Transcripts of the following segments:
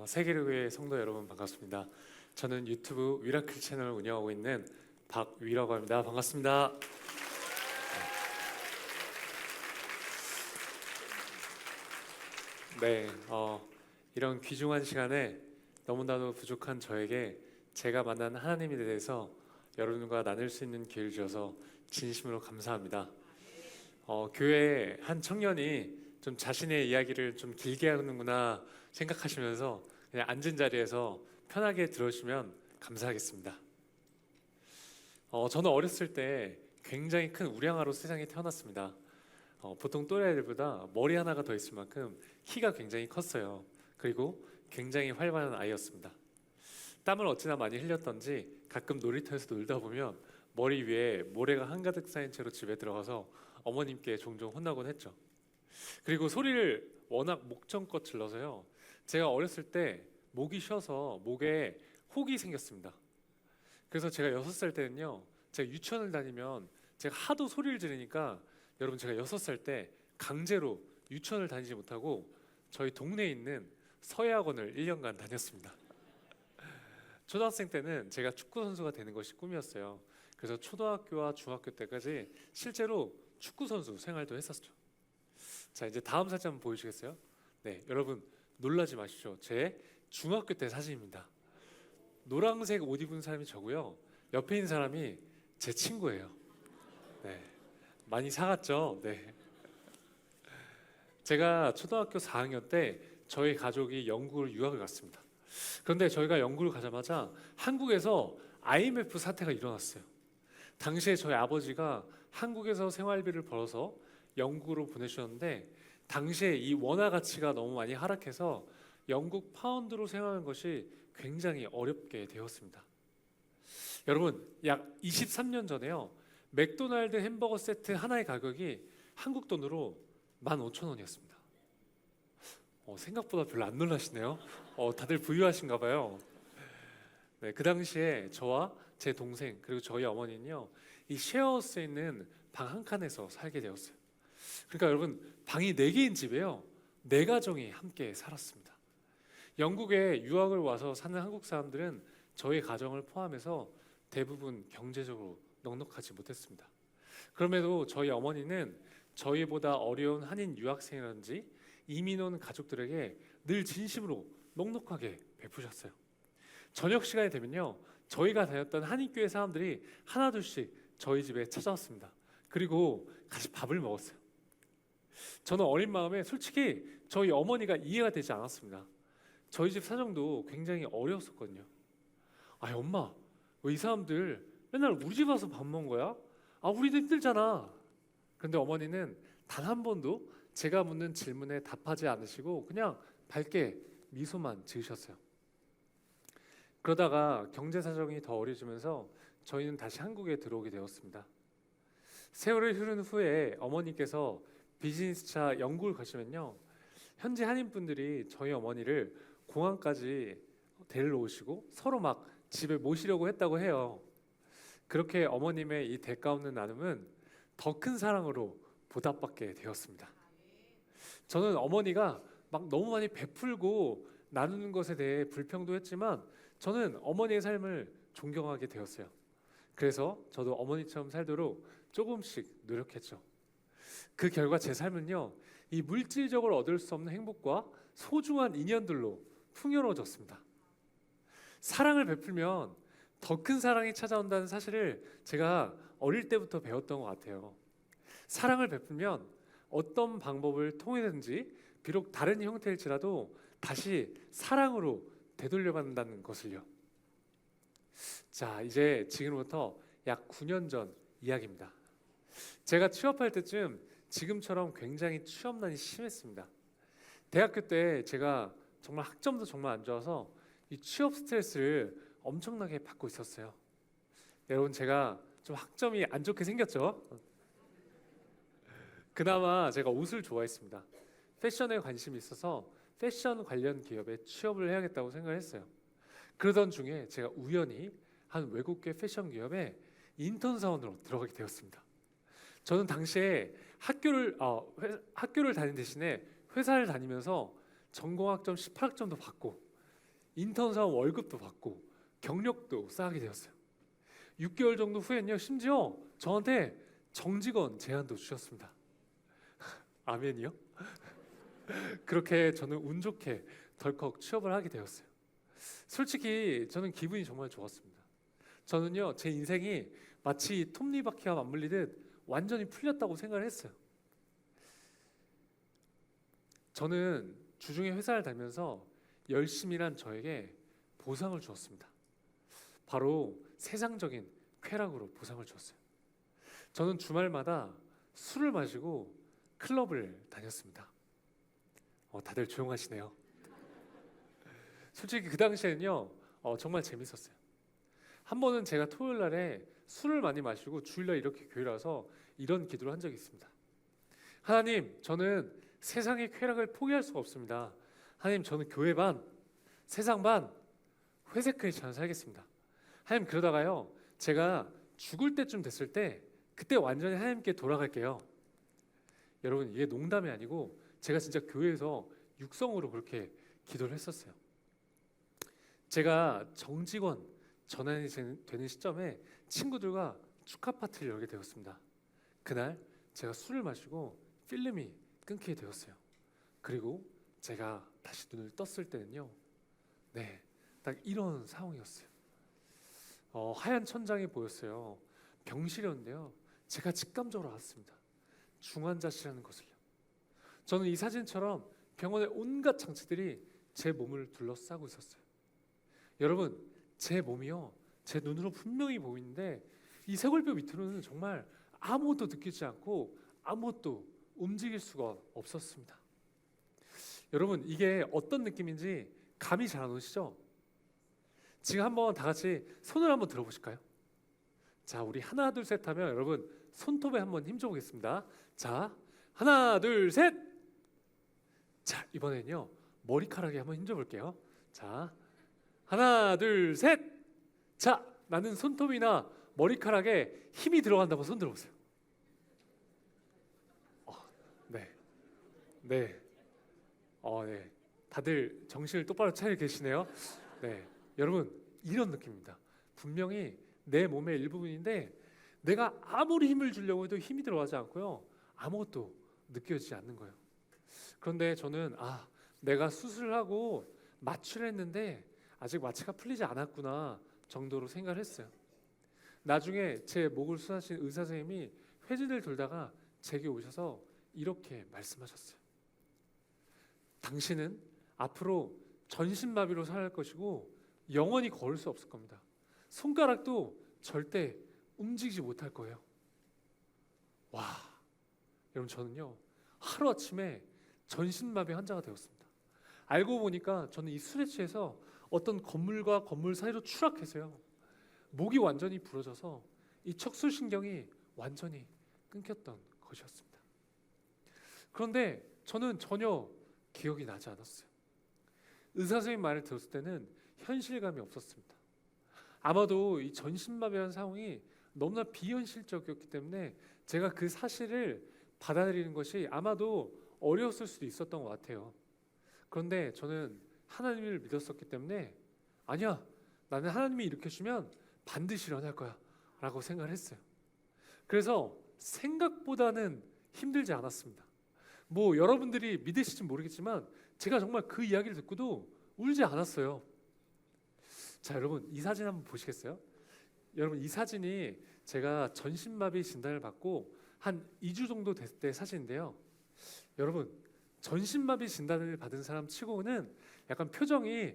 세계교회 성도 여러분 반갑습니다. 저는 유튜브 위라클 채널을 운영하고 있는 박위라고 합니다. 반갑습니다. 네, 이런 귀중한 시간에 너무나도 부족한 저에게 제가 만난 하나님에 대해서 여러분과 나눌 수 있는 기회를 주셔서 진심으로 감사합니다. 교회에 한 청년이 좀 자신의 이야기를 좀 길게 하는구나 생각하시면서 그냥 앉은 자리에서 편하게 들어주시면 감사하겠습니다. 저는 어렸을 때 굉장히 큰 우량아로 세상에 태어났습니다. 보통 또래들보다 머리 하나가 더 있을 만큼 키가 굉장히 컸어요. 그리고 굉장히 활발한 아이였습니다. 땀을 어찌나 많이 흘렸던지 가끔 놀이터에서 놀다 보면 머리 위에 모래가 한가득 쌓인 채로 집에 들어가서 어머님께 종종 혼나곤 했죠. 그리고 소리를 워낙 목청껏 질러서요, 제가 어렸을 때 목이 쉬어서 목에 혹이 생겼습니다. 그래서 제가 6살 때는요, 제가 유치원을 다니면 제가 하도 소리를 지르니까 여러분, 제가 6살 때 강제로 유치원을 다니지 못하고 저희 동네에 있는 서예학원을 1년간 다녔습니다. 초등학생 때는 제가 축구 선수가 되는 것이 꿈이었어요. 그래서 초등학교와 중학교 때까지 실제로 축구 선수 생활도 했었죠. 자, 이제 다음 사진 한번 보여주시겠어요? 네, 여러분 놀라지 마십시오. 제 중학교 때 사진입니다. 노란색 옷 입은 사람이 저고요, 옆에 있는 사람이 제 친구예요. 네, 많이 사갔죠? 네. 제가 초등학교 4학년 때 저희 가족이 영국을 유학을 갔습니다. 그런데 저희가 영국을 가자마자 한국에서 IMF 사태가 일어났어요. 당시에 저희 아버지가 한국에서 생활비를 벌어서 영국으로 보내주셨는데, 당시에 이 원화 가치가 너무 많이 하락해서 영국 파운드로 생활하는 것이 굉장히 어렵게 되었습니다. 여러분, 약 23년 전에요, 맥도날드 햄버거 세트 하나의 가격이 한국 돈으로 15,000원이었습니다. 생각보다 별로 안 놀라시네요. 다들 부유하신가 봐요. 네, 그 당시에 저와 제 동생 그리고 저희 어머니는요, 이 쉐어하우스에 있는 방 한 칸에서 살게 되었어요. 그러니까 여러분, 방이 4개인 집에요, 4가정이 함께 살았습니다. 영국에 유학을 와서 사는 한국 사람들은 저희 가정을 포함해서 대부분 경제적으로 넉넉하지 못했습니다. 그럼에도 저희 어머니는 저희보다 어려운 한인 유학생이라든지 이민 온 가족들에게 늘 진심으로 넉넉하게 베푸셨어요. 저녁 시간이 되면요, 저희가 다녔던 한인교회 사람들이 하나둘씩 저희 집에 찾아왔습니다. 그리고 같이 밥을 먹었어요. 저는 어린 마음에 솔직히 저희 어머니가 이해가 되지 않았습니다. 저희 집 사정도 굉장히 어려웠었거든요. 아니, 엄마, 왜 이 사람들 맨날 우리 집 와서 밥 먹는 거야? 우리도 힘들잖아. 그런데 어머니는 단 한 번도 제가 묻는 질문에 답하지 않으시고 그냥 밝게 미소만 지으셨어요. 그러다가 경제 사정이 더 어려지면서 저희는 다시 한국에 들어오게 되었습니다. 세월이 흐른 후에 어머니께서 비즈니스차 영국을 가시면요, 현지 한인분들이 저희 어머니를 공항까지 데리러 오시고 서로 막 집에 모시려고 했다고 해요. 그렇게 어머님의 이 대가 없는 나눔은 더 큰 사랑으로 보답받게 되었습니다. 저는 어머니가 막 너무 많이 베풀고 나누는 것에 대해 불평도 했지만 저는 어머니의 삶을 존경하게 되었어요. 그래서 저도 어머니처럼 살도록 조금씩 노력했죠. 그 결과 제 삶은요, 이 물질적으로 얻을 수 없는 행복과 소중한 인연들로 풍요로워졌습니다. 사랑을 베풀면 더 큰 사랑이 찾아온다는 사실을 제가 어릴 때부터 배웠던 것 같아요. 사랑을 베풀면 어떤 방법을 통해든지 비록 다른 형태일지라도 다시 사랑으로 되돌려받는다는 것을요. 자, 이제 지금부터 약 9년 전 이야기입니다. 제가 취업할 때쯤 지금처럼 굉장히 취업난이 심했습니다. 대학교 때 제가 정말 학점도 정말 안 좋아서 이 취업 스트레스를 엄청나게 받고 있었어요. 여러분, 제가 좀 학점이 안 좋게 생겼죠? 그나마 제가 옷을 좋아했습니다. 패션에 관심이 있어서 패션 관련 기업에 취업을 해야겠다고 생각을 했어요. 그러던 중에 제가 우연히 한 외국계 패션 기업에 인턴 사원으로 들어가게 되었습니다. 저는 당시에 학교를 다닌 대신에 회사를 다니면서 전공학점 18학점도 받고 인턴 사원 월급도 받고 경력도 쌓게 되었어요. 6개월 정도 후엔요, 심지어 저한테 정직원 제안도 주셨습니다. 아멘이요? 그렇게 저는 운 좋게 덜컥 취업을 하게 되었어요. 솔직히 저는 기분이 정말 좋았습니다. 저는요, 제 인생이 마치 톱니바퀴와 맞물리듯 완전히 풀렸다고 생각을 했어요. 저는 주중에 회사를 다니면서 열심히 일한 저에게 보상을 주었습니다. 바로 세상적인 쾌락으로 보상을 주었어요. 저는 주말마다 술을 마시고 클럽을 다녔습니다. 다들 조용하시네요. 솔직히 그 당시에는요, 정말 재밌었어요. 한 번은 제가 토요일 날에 술을 많이 마시고 주일날 이렇게 교회를 와서 이런 기도를 한 적이 있습니다. 하나님, 저는 세상의 쾌락을 포기할 수가 없습니다. 하나님, 저는 교회 반, 세상 반, 회색 크리스찬으로 살겠습니다. 하나님, 그러다가요, 제가 죽을 때쯤 됐을 때 그때 완전히 하나님께 돌아갈게요. 여러분, 이게 농담이 아니고 제가 진짜 교회에서 육성으로 그렇게 기도를 했었어요. 제가 정직원 전환이 되는 시점에 친구들과 축하 파티를 열게 되었습니다. 그날 제가 술을 마시고 필름이 끊기게 되었어요. 그리고 제가 다시 눈을 떴을 때는요, 네, 딱 이런 상황이었어요. 하얀 천장이 보였어요. 병실이었는데요, 제가 직감적으로 알았습니다. 중환자실이라는 것을요. 저는 이 사진처럼 병원의 온갖 장치들이 제 몸을 둘러싸고 있었어요. 여러분, 제 몸이요, 제 눈으로 분명히 보이는데 이 쇄골뼈 밑으로는 정말 아무것도 느끼지 않고 아무것도 움직일 수가 없었습니다. 여러분, 이게 어떤 느낌인지 감이 잘 안 오시죠? 지금 한번 다 같이 손을 한번 들어보실까요? 자, 우리 하나 둘 셋 하면 여러분 손톱에 한번 힘줘 보겠습니다. 자, 하나 둘 셋. 자, 이번에는요, 머리카락에 한번 힘줘 볼게요. 자, 하나 둘 셋. 자, 나는 손톱이나 머리카락에 힘이 들어간다고 손 들어보세요. 네, 네, 네. 다들 정신을 똑바로 차리고 계시네요. 네, 여러분, 이런 느낌입니다. 분명히 내 몸의 일부분인데 내가 아무리 힘을 주려고 해도 힘이 들어가지 않고요, 아무것도 느껴지지 않는 거예요. 그런데 저는 내가 수술을 하고 마취를 했는데 아직 마취가 풀리지 않았구나 정도로 생각을 했어요. 나중에 제 목을 수술하신 의사 선생님이 회진을 돌다가 제게 오셔서 이렇게 말씀하셨어요. 당신은 앞으로 전신마비로 살 것이고 영원히 걸을 수 없을 겁니다. 손가락도 절대 움직이지 못할 거예요. 와, 여러분, 저는요, 하루아침에 전신마비 환자가 되었습니다. 알고 보니까 저는 이 술에 취해서 어떤 건물과 건물 사이로 추락해서요, 목이 완전히 부러져서 이 척수신경이 완전히 끊겼던 것이었습니다. 그런데 저는 전혀 기억이 나지 않았어요. 의사 선생님 말을 들었을 때는 현실감이 없었습니다. 아마도 이 전신마비한 상황이 너무나 비현실적이었기 때문에 제가 그 사실을 받아들이는 것이 아마도 어려웠을 수도 있었던 것 같아요. 그런데 저는 하나님을 믿었었기 때문에, 아니야, 나는 하나님이 일으켜주면 반드시 일어날 거야 라고 생각을 했어요. 그래서 생각보다는 힘들지 않았습니다. 뭐 여러분들이 믿으실지 모르겠지만 제가 정말 그 이야기를 듣고도 울지 않았어요. 자, 여러분, 이 사진 한번 보시겠어요? 여러분, 이 사진이 제가 전신마비 진단을 받고 한 2주 정도 됐을 때 사진인데요. 여러분, 전신마비 진단을 받은 사람 치고는 약간 표정이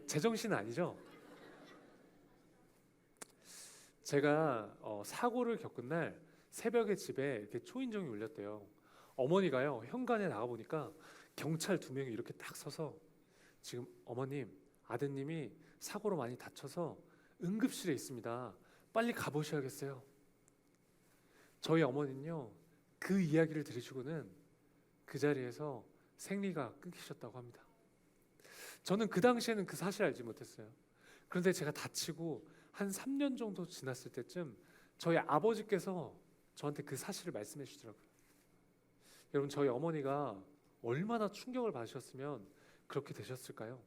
제정신 아니죠? 제가 사고를 겪은 날 새벽에 집에 이렇게 초인종이 울렸대요. 어머니가요, 현관에 나가 보니까 경찰 2명이 이렇게 딱 서서, 지금 어머님, 아드님이 사고로 많이 다쳐서 응급실에 있습니다. 빨리 가보셔야겠어요. 저희 어머니는요, 그 이야기를 들으시고는 그 자리에서 생리가 끊기셨다고 합니다. 저는 그 당시에는 그 사실을 알지 못했어요. 그런데 제가 다치고 한 3년 정도 지났을 때쯤 저희 아버지께서 저한테 그 사실을 말씀해 주시더라고요. 여러분, 저희 어머니가 얼마나 충격을 받으셨으면 그렇게 되셨을까요?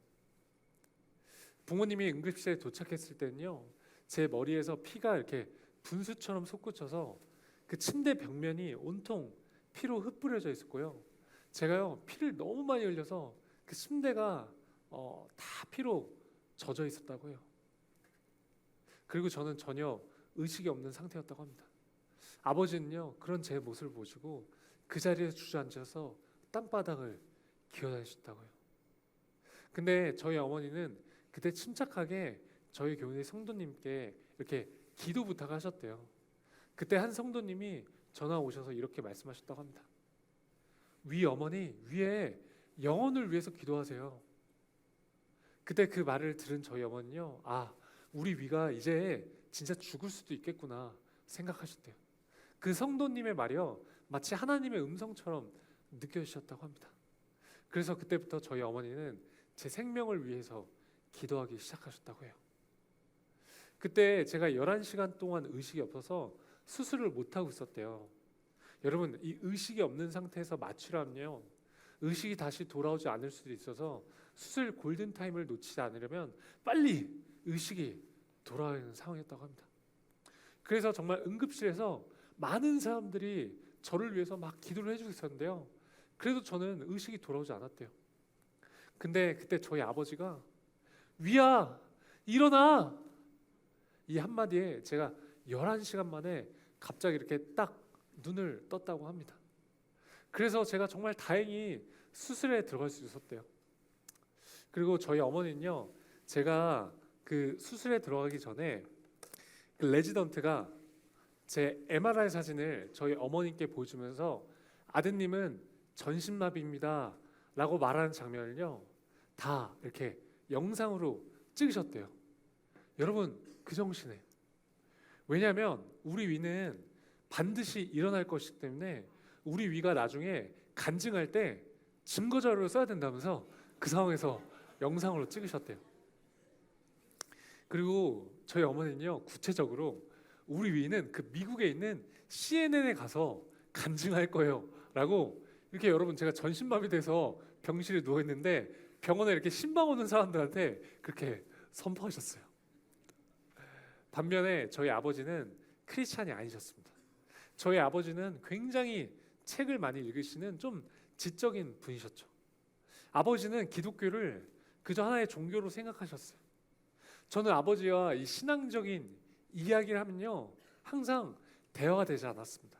부모님이 응급실에 도착했을 때는요, 제 머리에서 피가 이렇게 분수처럼 솟구쳐서 그 침대 벽면이 온통 피로 흩뿌려져 있었고요. 제가요 피를 너무 많이 흘려서 그 침대가 다 피로 젖어 있었다고요. 그리고 저는 전혀 의식이 없는 상태였다고 합니다. 아버지는요 그런 제 모습을 보시고 그 자리에 주저앉아서 땅바닥을 기어다니셨다고요. 근데 저희 어머니는 그때 침착하게 저희 교회 성도님께 이렇게 기도 부탁하셨대요. 그때 한 성도님이 전화 오셔서 이렇게 말씀하셨다고 합니다. 위 어머니 위에 영혼을 위해서 기도하세요. 그때 그 말을 들은 저희 어머니는요, 아 우리 위가 이제 진짜 죽을 수도 있겠구나 생각하셨대요. 그 성도님의 말이요 마치 하나님의 음성처럼 느껴지셨다고 합니다. 그래서 그때부터 저희 어머니는 제 생명을 위해서 기도하기 시작하셨다고 해요. 그때 제가 11시간 동안 의식이 없어서 수술을 못하고 있었대요. 여러분 이 의식이 없는 상태에서 마취를 의식이 다시 돌아오지 않을 수도 있어서 수술 골든타임을 놓치지 않으려면 빨리 의식이 돌아야 하는 상황이었다고 합니다. 그래서 정말 응급실에서 많은 사람들이 저를 위해서 막 기도를 해주고 있었는데요, 그래도 저는 의식이 돌아오지 않았대요. 근데 그때 저희 아버지가 위야 일어나, 이 한마디에 제가 11시간 만에 갑자기 이렇게 딱 눈을 떴다고 합니다. 그래서 제가 정말 다행히 수술에 들어갈 수 있었대요. 그리고 저희 어머니는요, 제가 그 수술에 들어가기 전에 그 레지던트가 제 MRI 사진을 저희 어머니께 보여주면서 아드님은 전신마비입니다 라고 말하는 장면을요 다 이렇게 영상으로 찍으셨대요. 여러분 그 정신에, 왜냐하면 우리 위는 반드시 일어날 것이기 때문에 우리 위가 나중에 간증할 때 증거자료를 써야 된다면서 그 상황에서 영상으로 찍으셨대요. 그리고 저희 어머니는요 구체적으로 우리 위는 그 미국에 있는 CNN에 가서 간증할 거예요 라고, 이렇게 여러분 제가 전신마비돼서 병실에 누워있는데 병원에 이렇게 신방 오는 사람들한테 그렇게 선포하셨어요. 반면에 저희 아버지는 크리스찬이 아니셨습니다. 저희 아버지는 굉장히 책을 많이 읽으시는 좀 지적인 분이셨죠. 아버지는 기독교를 그저 하나의 종교로 생각하셨어요. 저는 아버지와 이 신앙적인 이야기를 하면요 항상 대화가 되지 않았습니다.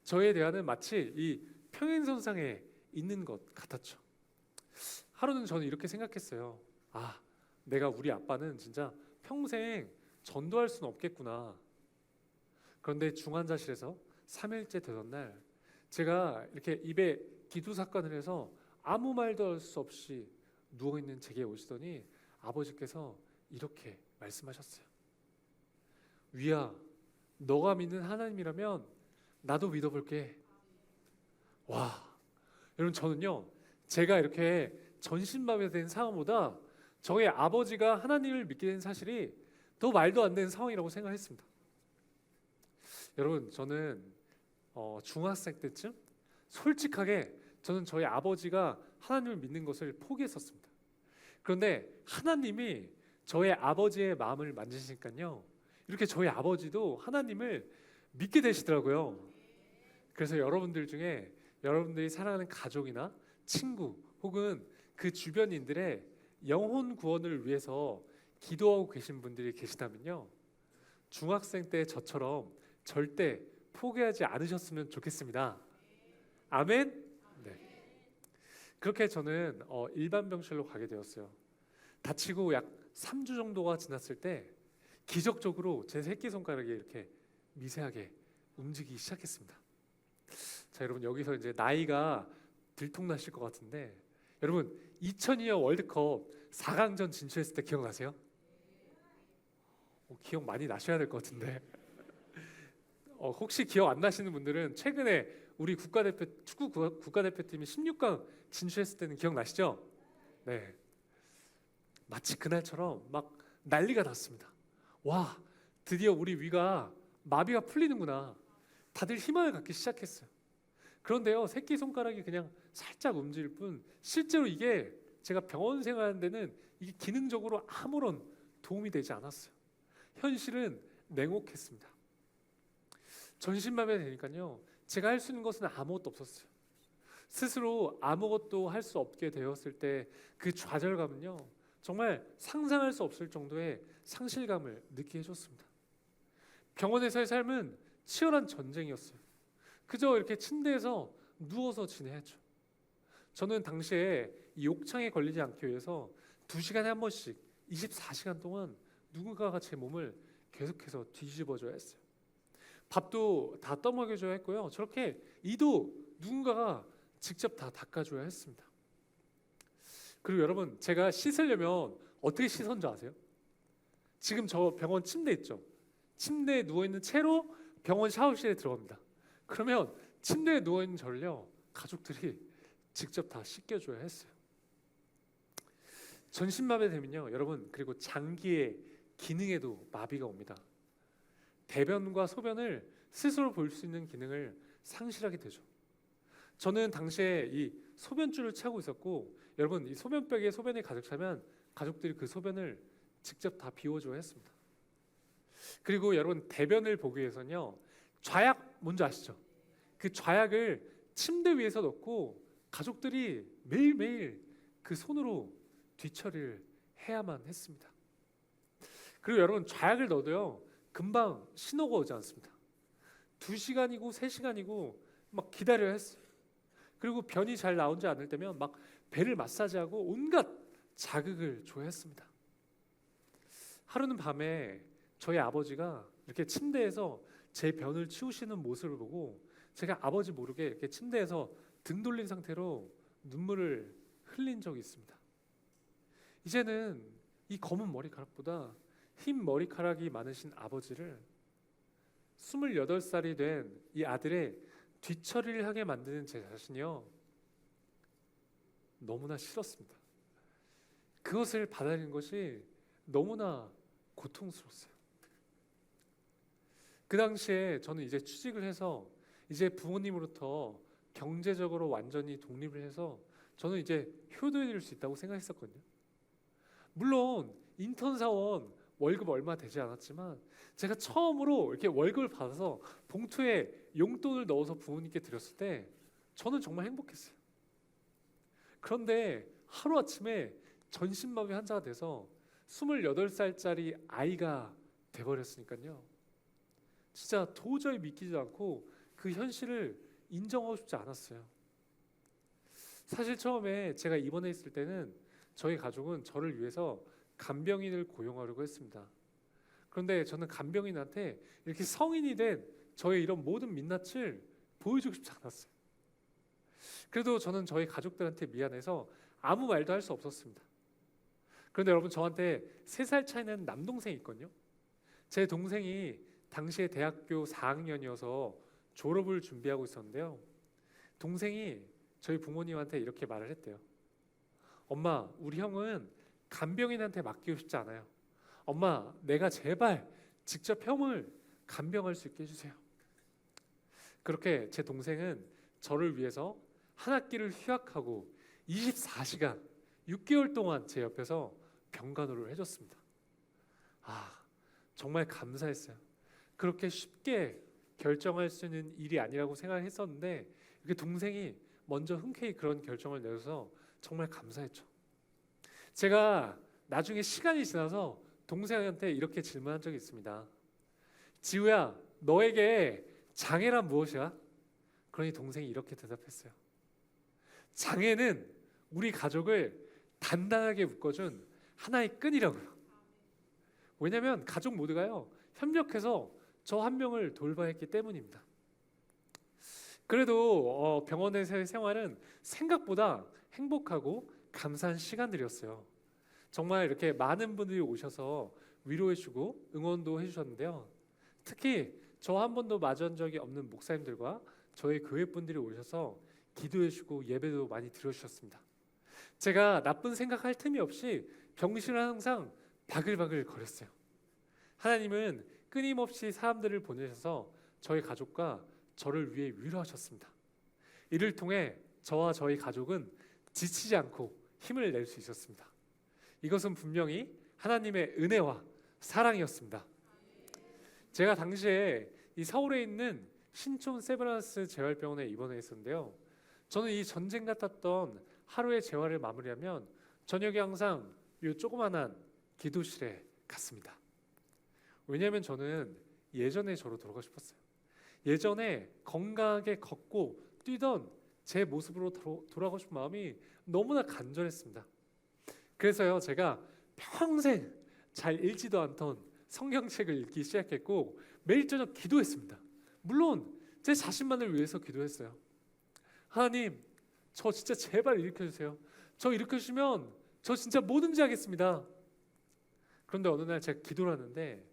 저의 대화는 마치 이 평행선상에 있는 것 같았죠. 하루는 저는 이렇게 생각했어요. 아, 내가 우리 아빠는 진짜 평생 전도할 수는 없겠구나. 그런데 중환자실에서 3일째 되던 날 제가 이렇게 입에 기도사건을 해서 아무 말도 할 수 없이 누워있는 제게 오시더니 아버지께서 이렇게 말씀하셨어요. 위야, 너가 믿는 하나님이라면 나도 믿어볼게. 와, 여러분 저는요 제가 이렇게 전신마비된 상황보다 저희 아버지가 하나님을 믿게 된 사실이 더 말도 안 되는 상황이라고 생각했습니다. 여러분 저는 중학생 때쯤 솔직하게 저는 저희 아버지가 하나님을 믿는 것을 포기했었습니다. 그런데 하나님이 저의 아버지의 마음을 만지시니까요 이렇게 저희 아버지도 하나님을 믿게 되시더라고요. 그래서 여러분들 중에 여러분들이 사랑하는 가족이나 친구 혹은 그 주변인들의 영혼 구원을 위해서 기도하고 계신 분들이 계시다면요 중학생 때 저처럼 절대 포기하지 않으셨으면 좋겠습니다. 아멘? 네. 그렇게 저는 일반 병실로 가게 되었어요. 다치고 약 3주 정도가 지났을 때 기적적으로 제 새끼손가락이 이렇게 미세하게 움직이기 시작했습니다. 자, 여러분 여기서 이제 나이가 들통나실 것 같은데, 여러분 2002년 월드컵 4강전 진출했을 때 기억나세요? 기억 많이 나셔야 될 것 같은데 혹시 기억 안 나시는 분들은 최근에 우리 축구 국가대표팀이 16강 진출했을 때는 기억나시죠? 네, 마치 그날처럼 막 난리가 났습니다. 와, 드디어 우리 위가 마비가 풀리는구나. 다들 희망을 갖기 시작했어요. 그런데요 새끼손가락이 그냥 살짝 움직일 뿐 실제로 이게 제가 병원 생활하는 데는 이게 기능적으로 아무런 도움이 되지 않았어요. 현실은 냉혹했습니다. 전신마비가 되니까요, 제가 할 수 있는 것은 아무것도 없었어요. 스스로 아무것도 할 수 없게 되었을 때 그 좌절감은요, 정말 상상할 수 없을 정도의 상실감을 느끼게 해줬습니다. 병원에서의 삶은 치열한 전쟁이었어요. 그저 이렇게 침대에서 누워서 지내야죠. 저는 당시에 이 욕창에 걸리지 않기 위해서 2시간에 한 번씩 24시간 동안 누군가가 제 몸을 계속해서 뒤집어줘야 했어요. 밥도 다 떠먹여줘야 했고요. 저렇게 이도 누군가가 직접 다 닦아줘야 했습니다. 그리고 여러분, 제가 씻으려면 어떻게 씻었는 줄 아세요? 지금 저 병원 침대 있죠? 침대에 누워있는 채로 병원 샤워실에 들어갑니다. 그러면 침대에 누워있는 저를요, 가족들이 직접 다 씻겨줘야 했어요. 전신마비 되면요, 여러분, 그리고 장기의 기능에도 마비가 옵니다. 대변과 소변을 스스로 볼 수 있는 기능을 상실하게 되죠. 저는 당시에 이 소변줄을 차고 있었고, 여러분, 이 소변벽에 소변이 가득 차면 가족들이 그 소변을 직접 다 비워줘야 했습니다. 그리고 여러분, 대변을 보기 위해서는요, 좌약 뭔지 아시죠? 그 좌약을 침대 위에서 넣고 가족들이 매일매일 그 손으로 뒤처리를 해야만 했습니다. 그리고 여러분, 좌약을 넣어도요, 금방 신호가 오지 않습니다. 2시간이고 3시간이고 막 기다려야 했어요. 그리고 변이 잘 나오지 않을 때면 막 배를 마사지하고 온갖 자극을 줘야 했습니다. 하루는 밤에 저희 아버지가 이렇게 침대에서 제 변을 치우시는 모습을 보고 제가 아버지 모르게 이렇게 침대에서 등 돌린 상태로 눈물을 흘린 적이 있습니다. 이제는 이 검은 머리카락보다 흰 머리카락이 많으신 아버지를 28살이 된 이 아들의 뒤처리를 하게 만드는 제 자신이요, 너무나 싫었습니다. 그것을 받아들이는 것이 너무나 고통스러웠어요. 그 당시에 저는 이제 취직을 해서 이제 부모님으로부터 경제적으로 완전히 독립을 해서 저는 이제 효도해드릴 수 있다고 생각했었거든요. 물론 인턴 사원 월급 얼마 되지 않았지만 제가 처음으로 이렇게 월급을 받아서 봉투에 용돈을 넣어서 부모님께 드렸을 때 저는 정말 행복했어요. 그런데 하루아침에 전신마비 환자가 돼서 28살짜리 아이가 돼버렸으니까요, 진짜 도저히 믿기지 않고 그 현실을 인정하고 싶지 않았어요. 사실 처음에 제가 입원해 있을 때는 저희 가족은 저를 위해서 간병인을 고용하려고 했습니다. 그런데 저는 간병인한테 이렇게 성인이 된 저의 이런 모든 민낯을 보여주고 싶지 않았어요. 그래도 저는 저희 가족들한테 미안해서 아무 말도 할 수 없었습니다. 그런데 여러분, 저한테 3살 차이 나는 남동생이 있거든요. 제 동생이 당시에 대학교 4학년이어서 졸업을 준비하고 있었는데요, 동생이 저희 부모님한테 이렇게 말을 했대요. 엄마, 우리 형은 간병인한테 맡기고 싶지 않아요. 엄마, 내가 제발 직접 형을 간병할 수 있게 해주세요. 그렇게 제 동생은 저를 위해서 한 학기를 휴학하고 24시간 6개월 동안 제 옆에서 병간호를 해줬습니다. 정말 감사했어요. 그렇게 쉽게 결정할 수 있는 일이 아니라고 생각했었는데 이렇게 동생이 먼저 흔쾌히 그런 결정을 내줘서 정말 감사했죠. 제가 나중에 시간이 지나서 동생한테 이렇게 질문한 적이 있습니다. 지우야, 너에게 장애란 무엇이야? 그러니 동생이 이렇게 대답했어요. 장애는 우리 가족을 단단하게 묶어준 하나의 끈이라고요. 왜냐하면 가족 모두가요, 협력해서 저 한 명을 돌봐야 했기 때문입니다. 그래도 병원에서의 생활은 생각보다 행복하고 감사한 시간들이었어요. 정말 이렇게 많은 분들이 오셔서 위로해주고 응원도 해주셨는데요, 특히 저 한 번도 마주한 적이 없는 목사님들과 저희 교회 분들이 오셔서 기도해주고 예배도 많이 들어주셨습니다. 제가 나쁜 생각할 틈이 없이 병실을 항상 바글바글 거렸어요. 하나님은 끊임없이 사람들을 보내셔서 저희 가족과 저를 위해 위로하셨습니다. 이를 통해 저와 저희 가족은 지치지 않고 힘을 낼 수 있었습니다. 이것은 분명히 하나님의 은혜와 사랑이었습니다. 제가 당시에 이 서울에 있는 신촌 세브란스 재활병원에 입원해 있었는데요. 저는 이 전쟁 같았던 하루의 재활을 마무리하면 저녁에 항상 이 조그만한 기도실에 갔습니다. 왜냐하면 저는 예전에 저로 돌아가고 싶었어요. 예전에 건강하게 걷고 뛰던 제 모습으로 돌아가고 싶은 마음이 너무나 간절했습니다. 그래서요, 제가 평생 잘 읽지도 않던 성경책을 읽기 시작했고 매일 저녁 기도했습니다. 물론 제 자신만을 위해서 기도했어요. 하나님, 저 진짜 제발 일으켜주세요. 저 일으켜주시면 저 진짜 뭐든지 하겠습니다. 그런데 어느 날 제가 기도를 하는데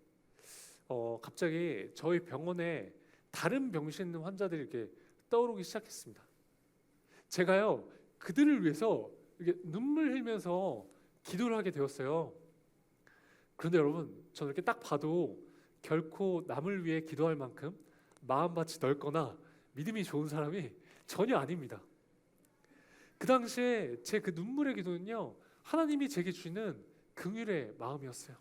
갑자기 저희 병원에 다른 병실 있는 환자들이 이렇게 떠오르기 시작했습니다. 제가요, 그들을 위해서 이렇게 눈물 흘리면서 기도를 하게 되었어요. 그런데 여러분, 저는 이렇게 딱 봐도 결코 남을 위해 기도할 만큼 마음밭이 넓거나 믿음이 좋은 사람이 전혀 아닙니다. 그 당시에 제 그 눈물의 기도는요, 하나님이 제게 주시는 긍휼의 마음이었어요.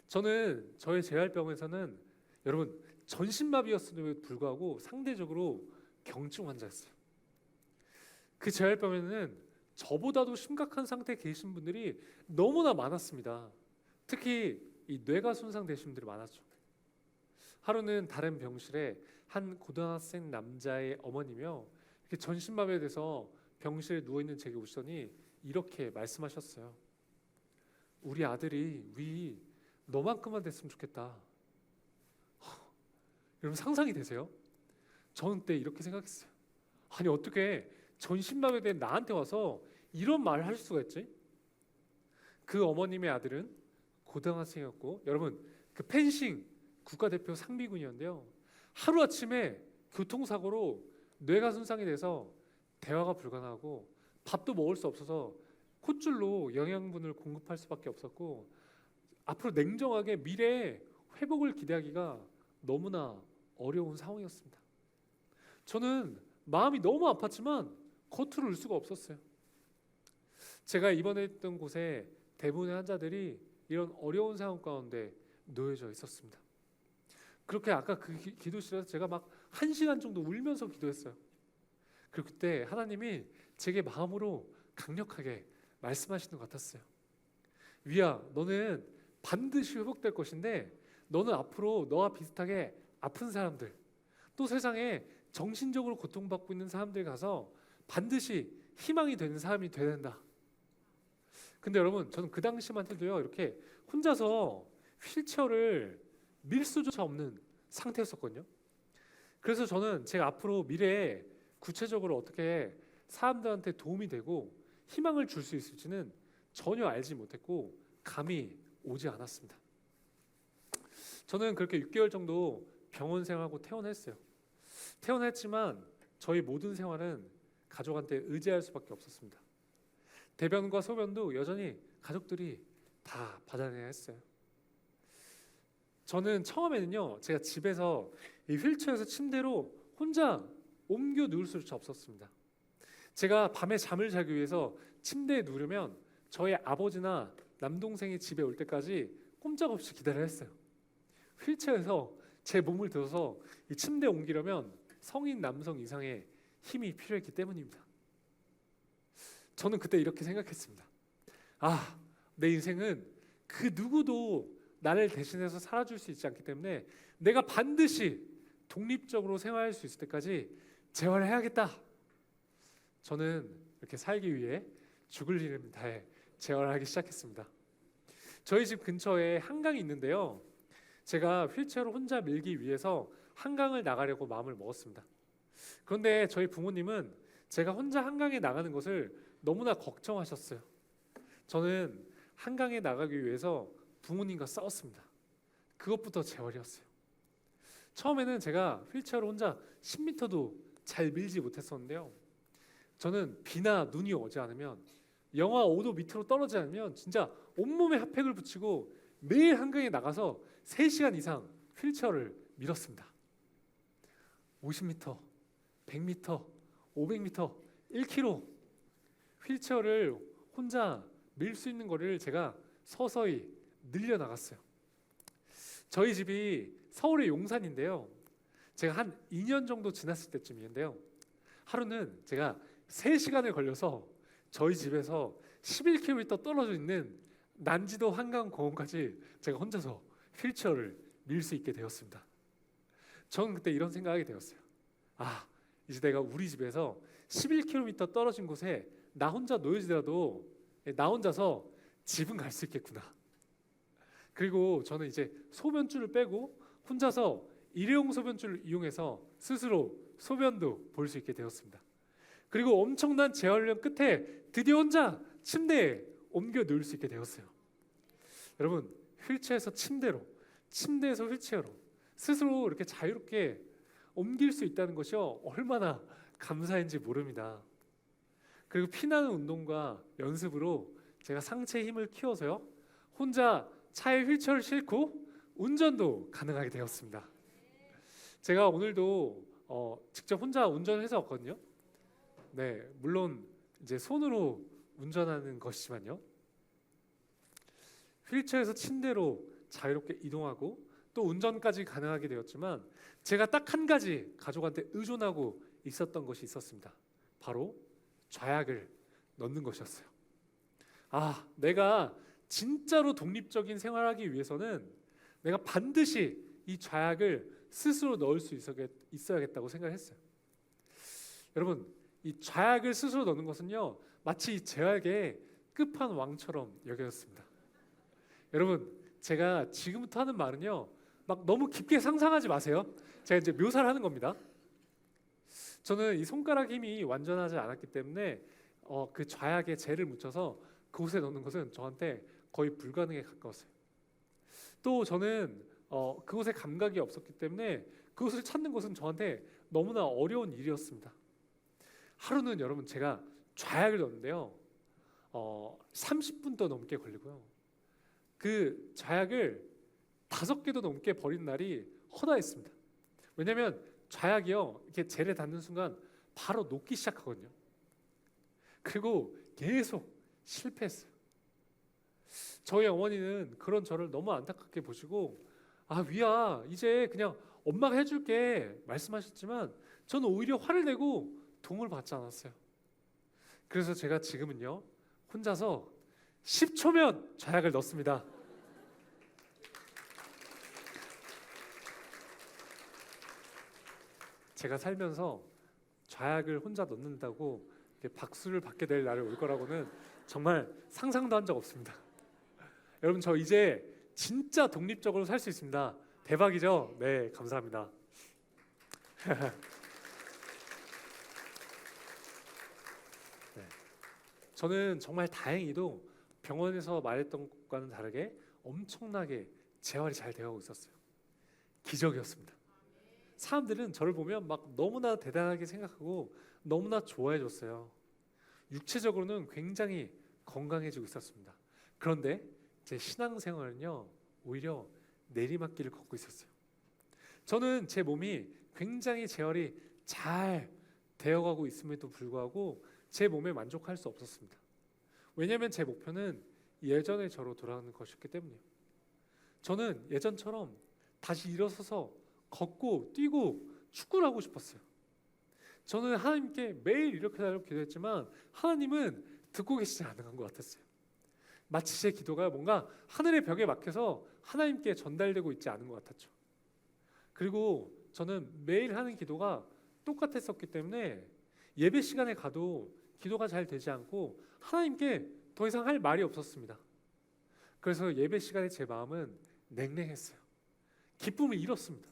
저는 저의 재활병원에서는 여러분 전신마비였음에도 불구하고 상대적으로 경증 환자였어요. 그 재활병원에는 저보다도 심각한 상태에 계신 분들이 너무나 많았습니다. 특히 이 뇌가 손상되신 분들이 많았죠. 하루는 다른 병실에 한 고등학생 남자의 어머니며 이렇게 전신마비에 대해서 병실에 누워있는 제게 오시더니 이렇게 말씀하셨어요. 우리 아들이 위 너만큼만 됐으면 좋겠다. 여러분 상상이 되세요? 저는 그때 이렇게 생각했어요. 아니 어떻게 전신마비에 대한 나한테 와서 이런 말을 할 수가 있지? 그 어머님의 아들은 고등학생이었고 여러분 그 펜싱 국가대표 상비군이었는데요. 하루아침에 교통사고로 뇌가 손상이 돼서 대화가 불가능하고 밥도 먹을 수 없어서 콧줄로 영양분을 공급할 수밖에 없었고 앞으로 냉정하게 미래의 회복을 기대하기가 너무나 어려운 상황이었습니다. 저는 마음이 너무 아팠지만 겉으로 울 수가 없었어요. 제가 입원했던 곳에 대부분의 환자들이 이런 어려운 상황 가운데 놓여져 있었습니다. 그렇게 아까 그 기도실에서 제가 막 1시간 정도 울면서 기도했어요. 그리고 그때 하나님이 제게 마음으로 강력하게 말씀하시는 것 같았어요. 위야, 너는 반드시 회복될 것인데 너는 앞으로 너와 비슷하게 아픈 사람들 또 세상에 정신적으로 고통받고 있는 사람들 가서 반드시 희망이 되는 사람이 돼야 된다. 근데 여러분 저는 그 당시만 해도요 이렇게 혼자서 휠체어를 밀 수조차 없는 상태였었거든요. 그래서 저는 제가 앞으로 미래에 구체적으로 어떻게 사람들한테 도움이 되고 희망을 줄 수 있을지는 전혀 알지 못했고 감이 오지 않았습니다. 저는 그렇게 6개월 정도 병원 생활하고 퇴원했어요. 퇴원했지만 저희 모든 생활은 가족한테 의지할 수밖에 없었습니다. 대변과 소변도 여전히 가족들이 다 받아내야 했어요. 저는 처음에는요 제가 집에서 이 휠체어에서 침대로 혼자 옮겨 누울 수조차 없었습니다. 제가 밤에 잠을 자기 위해서 침대에 누우려면 저희 아버지나 남동생이 집에 올 때까지 꼼짝없이 기다려야 했어요. 휠체어에서 제 몸을 들어서 이 침대에 옮기려면 성인 남성 이상의 힘이 필요했기 때문입니다. 저는 그때 이렇게 생각했습니다. 아, 내 인생은 그 누구도 나를 대신해서 살아줄 수 있지 않기 때문에 내가 반드시 독립적으로 생활할 수 있을 때까지 재활을 해야겠다. 저는 이렇게 살기 위해 죽을 힘을 다해 재활을 하기 시작했습니다. 저희 집 근처에 한강이 있는데요. 제가 휠체어로 혼자 밀기 위해서 한강을 나가려고 마음을 먹었습니다. 그런데 저희 부모님은 제가 혼자 한강에 나가는 것을 너무나 걱정하셨어요. 저는 한강에 나가기 위해서 부모님과 싸웠습니다. 그것부터 재활이었어요. 처음에는 제가 휠체어로 혼자 10m도 잘 밀지 못했었는데요. 저는 비나 눈이 오지 않으면 영하 5도 밑으로 떨어지지 않으면 진짜 온몸에 핫팩을 붙이고 매일 한강에 나가서 3시간 이상 휠체어를 밀었습니다. 50m, 100m, 500m, 1km 휠체어를 혼자 밀 수 있는 거리를 제가 서서히 늘려나갔어요. 저희 집이 서울의 용산인데요. 제가 한 2년 정도 지났을 때쯤인데요. 하루는 제가 3시간을 걸려서 저희 집에서 11km 떨어져 있는 난지도 한강공원까지 제가 혼자서 휠체어를 밀 수 있게 되었습니다. 저는 그때 이런 생각이 되었어요. 아, 이제 내가 우리 집에서 11km 떨어진 곳에 나 혼자 놓여지더라도 나 혼자서 집은 갈 수 있겠구나. 그리고 저는 이제 소변줄을 빼고 혼자서 일회용 소변줄을 이용해서 스스로 소변도 볼 수 있게 되었습니다. 그리고 엄청난 재활용 끝에 드디어 혼자 침대에 옮겨 누울 수 있게 되었어요. 여러분, 휠체어에서 침대로, 침대에서 휠체어로 스스로 이렇게 자유롭게 옮길 수 있다는 것이 얼마나 감사한지 모릅니다. 그리고 피나는 운동과 연습으로 제가 상체의 힘을 키워서요, 혼자 차에 휠체어를 싣고 운전도 가능하게 되었습니다. 제가 오늘도 직접 혼자 운전해서 왔거든요. 네, 물론 이제 손으로 운전하는 것이지만요. 휠체어에서 침대로 자유롭게 이동하고 또 운전까지 가능하게 되었지만 제가 딱 한 가지 가족한테 의존하고 있었던 것이 있었습니다. 바로 좌약을 넣는 것이었어요. 아, 내가 진짜로 독립적인 생활하기 위해서는 내가 반드시 이 좌약을 스스로 넣을 수 있어야겠다고 생각했어요. 여러분, 이 좌약을 스스로 넣는 것은요, 마치 이 제약의 끝판왕처럼 여겨졌습니다. 여러분, 제가 지금부터 하는 말은요, 막 너무 깊게 상상하지 마세요. 제가 이제 묘사를 하는 겁니다. 저는 이 손가락 힘이 완전하지 않았기 때문에 그 좌약에 젤을 묻혀서 그곳에 넣는 것은 저한테 거의 불가능에 가까웠어요. 또 저는 그곳에 감각이 없었기 때문에 그곳을 찾는 것은 저한테 너무나 어려운 일이었습니다. 하루는 여러분 제가 좌약을 넣는데요, 30분도 넘게 걸리고요. 그 좌약을 5개도 넘게 버린 날이 허다했습니다. 왜냐하면 좌약이요, 이렇게 젤에 닿는 순간 바로 녹기 시작하거든요. 그리고 계속 실패했어요. 저희 어머니는 그런 저를 너무 안타깝게 보시고, 아, 위야, 이제 그냥 엄마가 해줄게 말씀하셨지만 저는 오히려 화를 내고 도움을 받지 않았어요. 그래서 제가 지금은요, 혼자서 10초면 좌약을 넣습니다. 제가 살면서 좌약을 혼자 넣는다고 박수를 받게 될 날이 올 거라고는 정말 상상도 한 적 없습니다. 여러분, 저 이제 진짜 독립적으로 살 수 있습니다. 대박이죠? 네, 감사합니다. 네. 저는 정말 다행히도 병원에서 말했던 것과는 다르게 엄청나게 재활이 잘 되어가고 있었어요. 기적이었습니다. 사람들은 저를 보면 막 너무나 대단하게 생각하고 너무나 좋아해 줬어요. 육체적으로는 굉장히 건강해지고 있었습니다. 그런데 제 신앙생활은요, 오히려 내리막길을 걷고 있었어요. 저는 제 몸이 굉장히 재활이 잘 되어가고 있음에도 불구하고 제 몸에 만족할 수 없었습니다. 왜냐하면 제 목표는 예전의 저로 돌아가는 것이었기 때문이에요. 저는 예전처럼 다시 일어서서 걷고 뛰고 축구를 하고 싶었어요. 저는 하나님께 매일 이렇게 달라고 기도했지만 하나님은 듣고 계시지 않은 것 같았어요. 마치 제 기도가 뭔가 하늘의 벽에 막혀서 하나님께 전달되고 있지 않은 것 같았죠. 그리고 저는 매일 하는 기도가 똑같았었기 때문에 예배 시간에 가도 기도가 잘 되지 않고 하나님께 더 이상 할 말이 없었습니다. 그래서 예배 시간에 제 마음은 냉랭했어요. 기쁨을 잃었습니다.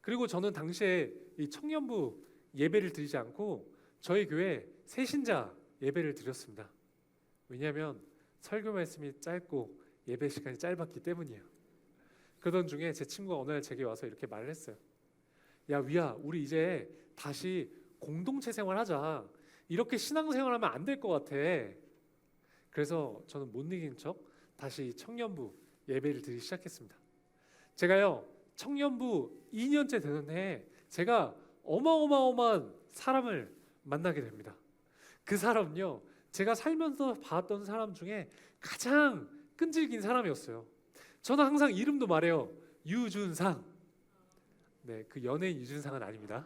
그리고 저는 당시에 이 청년부 예배를 드리지 않고 저희 교회 새신자 예배를 드렸습니다. 왜냐하면 설교 말씀이 짧고 예배 시간이 짧았기 때문이에요. 그러던 중에 제 친구가 어느 날 제게 와서 이렇게 말을 했어요. 야, 위야, 우리 이제 다시 공동체 생활하자. 이렇게 신앙생활하면 안 될 것 같아. 그래서 저는 못 이긴 척 다시 청년부 예배를 드리기 시작했습니다. 제가요, 청년부 2년째 되는 해에 제가 어마어마한 사람을 만나게 됩니다. 그 사람은요, 제가 살면서 봤던 사람 중에 가장 끈질긴 사람이었어요. 저는 항상 이름도 말해요. 유준상. 네, 그 연예인 유준상은 아닙니다.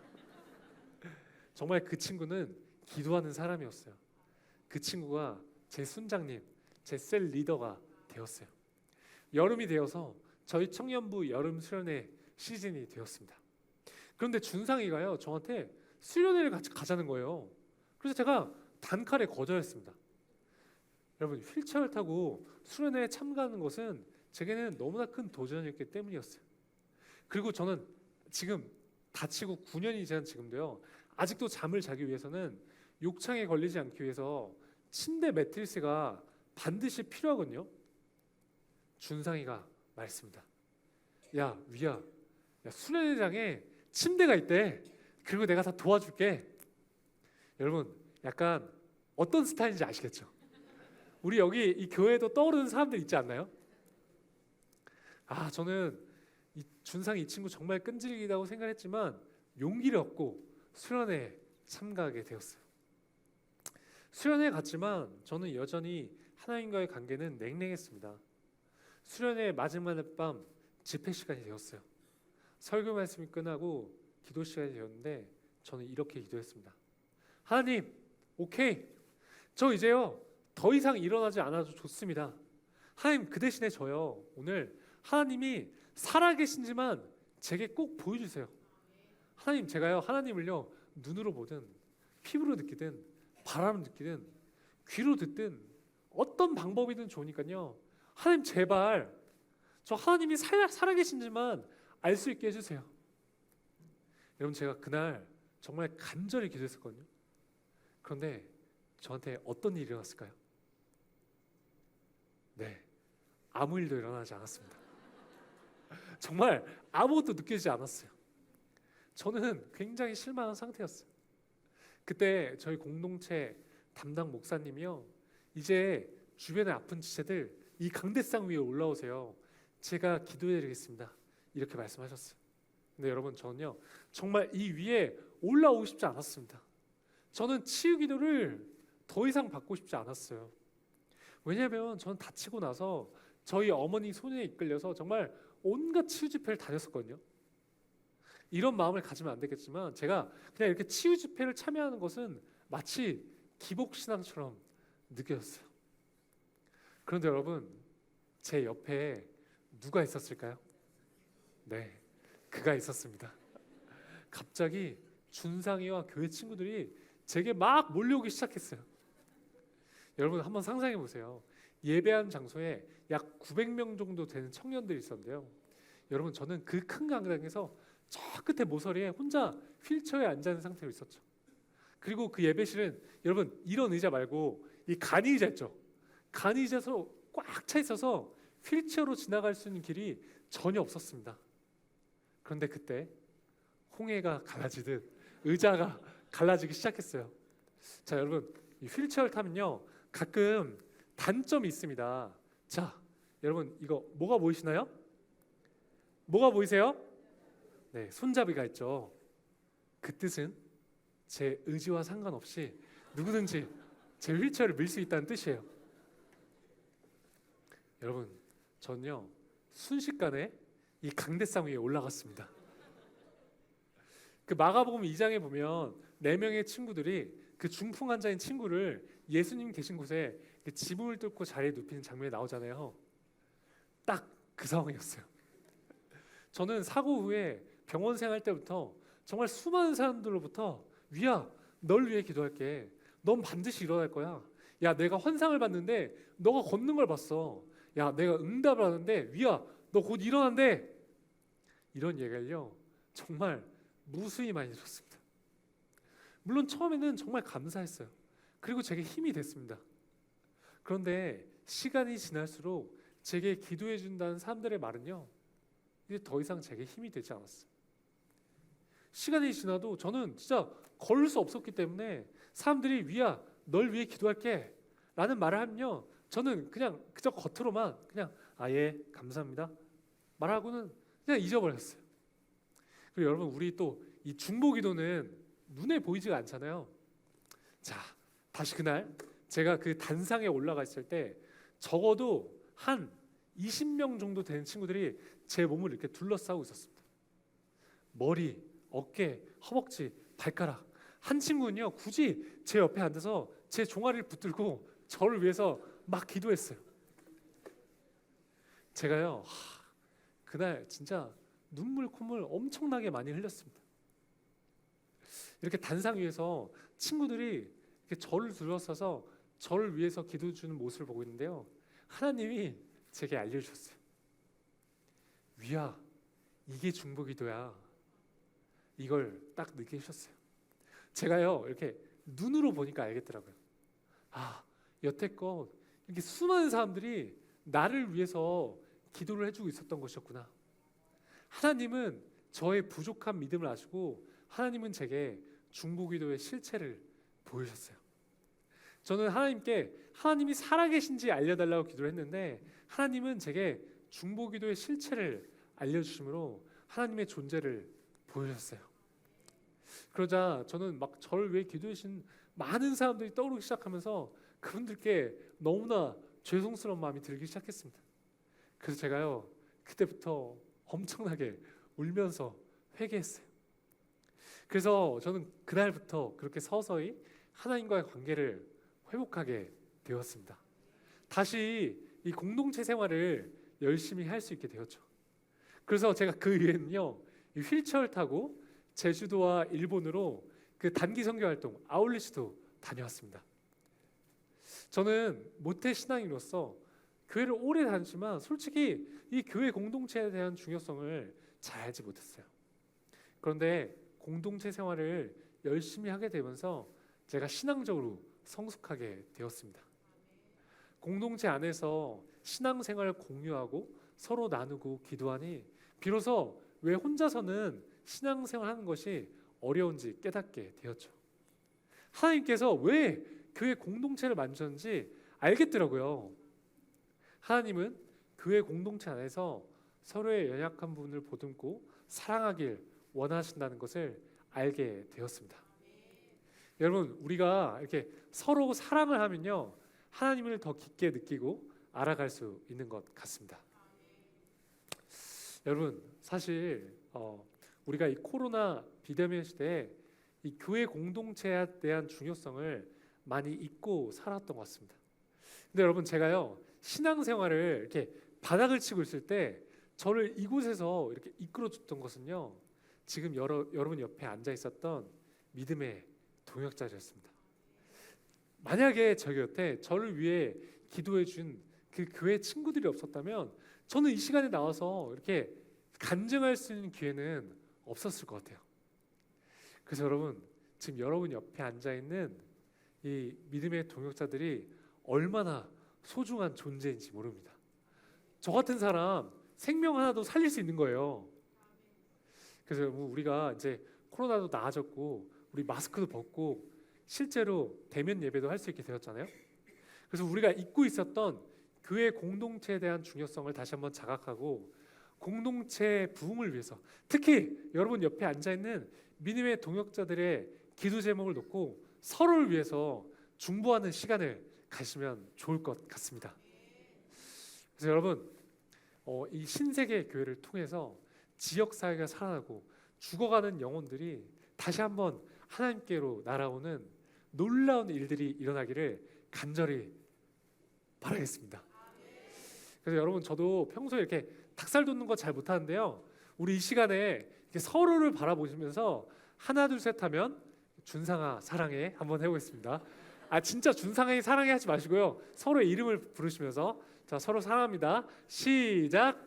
정말 그 친구는 기도하는 사람이었어요. 그 친구가 제 순장님, 제 셀 리더가 되었어요. 여름이 되어서 저희 청년부 여름 수련회 시즌이 되었습니다. 그런데 준상이가요, 저한테 수련회를 같이 가자는 거예요. 그래서 제가 단칼에 거절했습니다. 여러분, 휠체어를 타고 수련회에 참가하는 것은 제게는 너무나 큰 도전이었기 때문이었어요. 그리고 저는 지금 다치고 9년이 지난 지금도요, 아직도 잠을 자기 위해서는 욕창에 걸리지 않기 위해서 침대 매트리스가 반드시 필요하거든요. 준상이가 말했습니다. 야, 위야, 야, 수련회장에 침대가 있대. 그리고 내가 다 도와줄게. 여러분, 약간 어떤 스타일인지 아시겠죠? 우리 여기 이 교회에도 떠오르는 사람들 있지 않나요? 저는 이 준상이 이 친구 정말 끈질기다고 생각했지만 용기를 얻고 수련회에 참가하게 되었어요. 수련회에 갔지만 저는 여전히 하나님과의 관계는 냉랭했습니다. 수련회 마지막 밤 집회 시간이 되었어요. 설교 말씀이 끝나고 기도 시간이 되었는데 저는 이렇게 기도했습니다. 하나님, 오케이, 저 이제요 더 이상 일어나지 않아도 좋습니다. 하나님, 그 대신에 저요 오늘 하나님이 살아계신지만 제게 꼭 보여주세요. 하나님, 제가요 하나님을요 눈으로 보든 피부로 느끼든 바람을 느끼든 귀로 듣든 어떤 방법이든 좋으니까요, 하나님 제발 저 하나님이 살아계신지만 알 수 있게 해주세요. 여러분, 제가 그날 정말 간절히 기도했었거든요. 그런데 저한테 어떤 일이 일어났을까요? 네, 아무 일도 일어나지 않았습니다. 정말 아무것도 느껴지지 않았어요. 저는 굉장히 실망한 상태였어요. 그때 저희 공동체 담당 목사님이요, 이제 주변의 아픈 지체들 이 강대상 위에 올라오세요. 제가 기도해드리겠습니다. 이렇게 말씀하셨어요. 근데 여러분, 저는요 정말 이 위에 올라오고 싶지 않았습니다. 저는 치유 기도를 더 이상 받고 싶지 않았어요. 왜냐하면 저는 다치고 나서 저희 어머니 손에 이끌려서 정말 온갖 치유 집회를 다녔었거든요. 이런 마음을 가지면 안 되겠지만 제가 그냥 이렇게 치유 집회를 참여하는 것은 마치 기복신앙처럼 느껴졌어요. 그런데 여러분, 제 옆에 누가 있었을까요? 네, 그가 있었습니다. 갑자기 준상이와 교회 친구들이 제게 막 몰려오기 시작했어요. 여러분, 한번 상상해 보세요. 예배한 장소에 약 900명 정도 되는 청년들이 있었는데요. 여러분, 저는 그 큰 강당에서 저 끝에 모서리에 혼자 휠체어에 앉아 있는 상태로 있었죠. 그리고 그 예배실은 여러분, 이런 의자 말고 이 간이 의자 있죠. 간이 의자에서 꽉 차 있어서 휠체어로 지나갈 수 있는 길이 전혀 없었습니다. 그런데 그때 홍해가 갈라지듯 의자가 갈라지기 시작했어요. 자, 여러분, 이 휠체어를 타면요 가끔 단점이 있습니다. 자, 여러분, 이거 뭐가 보이시나요? 뭐가 보이세요? 네, 손잡이가 있죠. 그 뜻은 제 의지와 상관없이 누구든지 제 휠체어를 밀 수 있다는 뜻이에요. 여러분, 전요 순식간에 이 강대상 위에 올라갔습니다. 그 마가복음 2장에 보면 4명의 친구들이 그 중풍 환자인 친구를 예수님 계신 곳에 지붕을 뚫고 자리에 눕히는 장면이 나오잖아요. 딱 그 상황이었어요. 저는 사고 후에 병원 생활 때부터 정말 수많은 사람들로부터 위야, 널 위해 기도할게. 넌 반드시 일어날 거야. 야, 내가 환상을 봤는데 너가 걷는 걸 봤어. 야, 내가 응답을 하는데 위야, 너 곧 일어난대. 이런 얘기를요 정말 무수히 많이 들었습니다. 물론 처음에는 정말 감사했어요. 그리고 제게 힘이 됐습니다. 그런데 시간이 지날수록 제게 기도해 준다는 사람들의 말은요 이제 더 이상 제게 힘이 되지 않았어요. 시간이 지나도 저는 진짜 걸을 수 없었기 때문에 사람들이 위야, 널 위해 기도할게 라는 말을 하면요 저는 그냥 그저 겉으로만 그냥 예, 감사합니다 말하고는 그냥 잊어버렸어요. 그리고 여러분, 우리 또 이 중보 기도는 눈에 보이지가 않잖아요. 자, 다시 그날 제가 그 단상에 올라가 있을 때 적어도 한 20명 정도 되는 친구들이 제 몸을 이렇게 둘러싸고 있었습니다. 머리, 어깨, 허벅지, 발가락. 한 친구는요 굳이 제 옆에 앉아서 제 종아리를 붙들고 저를 위해서 막 기도했어요. 제가요 그날 진짜 눈물 콧물 엄청나게 많이 흘렸습니다. 이렇게 단상 위에서 친구들이 이렇게 저를 둘러싸서 저를 위해서 기도해 주는 모습을 보고 있는데요, 하나님이 제게 알려주셨어요. 위야, 이게 중보기도야. 이걸 딱 느끼게 해주셨어요. 제가요 이렇게 눈으로 보니까 알겠더라고요. 아, 여태껏 이렇게 수많은 사람들이 나를 위해서 기도를 해주고 있었던 것이었구나. 하나님은 저의 부족한 믿음을 아시고 하나님은 제게 중보기도의 실체를 보여주셨어요. 저는 하나님께 하나님이 살아계신지 알려달라고 기도를 했는데 하나님은 제게 중보기도의 실체를 알려주심으로 하나님의 존재를 보여주셨어요. 그러자 저는 막 저를 위해 기도해 주신 많은 사람들이 떠오르기 시작하면서 그분들께 너무나 죄송스러운 마음이 들기 시작했습니다. 그래서 제가요 그때부터 엄청나게 울면서 회개했어요. 그래서 저는 그날부터 그렇게 서서히 하나님과의 관계를 회복하게 되었습니다. 다시 이 공동체 생활을 열심히 할 수 있게 되었죠. 그래서 제가 그 이후에는요 이 휠체어를 타고 제주도와 일본으로 그 단기 선교 활동 아울리스도 다녀왔습니다. 저는 모태 신앙인으로서 교회를 오래 다녔지만 솔직히 이 교회 공동체에 대한 중요성을 잘 알지 못했어요. 그런데 공동체 생활을 열심히 하게 되면서 제가 신앙적으로 성숙하게 되었습니다. 공동체 안에서 신앙생활을 공유하고 서로 나누고 기도하니 비로소 왜 혼자서는 신앙생활하는 것이 어려운지 깨닫게 되었죠. 하나님께서 왜 교회 공동체를 만드셨는지 알겠더라고요. 하나님은 교회 공동체 안에서 서로의 연약한 부분을 보듬고 사랑하길 원하신다는 것을 알게 되었습니다. 여러분, 우리가 이렇게 서로 사랑을 하면요 하나님을 더 깊게 느끼고 알아갈 수 있는 것 같습니다. 여러분, 사실 우리가 이 코로나 비대면 시대에 이 교회 공동체에 대한 중요성을 많이 잊고 살았던 것 같습니다. 근데 여러분, 제가요 신앙생활을 이렇게 바닥을 치고 있을 때 저를 이곳에서 이렇게 이끌어줬던 것은요 지금 여러분 옆에 앉아 있었던 믿음의 동역자였습니다. 만약에 저 곁에 저를 위해 기도해 준 그 교회 친구들이 없었다면 저는 이 시간에 나와서 이렇게 간증할 수 있는 기회는 없었을 것 같아요. 그래서 여러분, 지금 여러분 옆에 앉아 있는 이 믿음의 동역자들이 얼마나 소중한 존재인지 모릅니다. 저 같은 사람 생명 하나도 살릴 수 있는 거예요. 그래서 우리가 이제 코로나도 나아졌고 우리 마스크도 벗고 실제로 대면 예배도 할 수 있게 되었잖아요. 그래서 우리가 잊고 있었던 교회 공동체에 대한 중요성을 다시 한번 자각하고 공동체 부흥을 위해서, 특히 여러분 옆에 앉아 있는 믿음의 동역자들의 기도 제목을 놓고 서로를 위해서 중보하는 시간을 가시면 좋을 것 같습니다. 그래서 여러분, 이 신세계 교회를 통해서 지역 사회가 살아나고 죽어가는 영혼들이 다시 한번 하나님께로 날아오는 놀라운 일들이 일어나기를 간절히 바라겠습니다. 그래서 여러분, 저도 평소에 이렇게 닭살 돋는 거 잘 못하는데요, 우리 이 시간에 이렇게 서로를 바라보시면서 하나 둘 셋 하면 준상아 사랑해 한번 해보겠습니다. 아, 진짜 준상아 사랑해 하지 마시고요, 서로의 이름을 부르시면서 자, 서로 사랑합니다. 시작.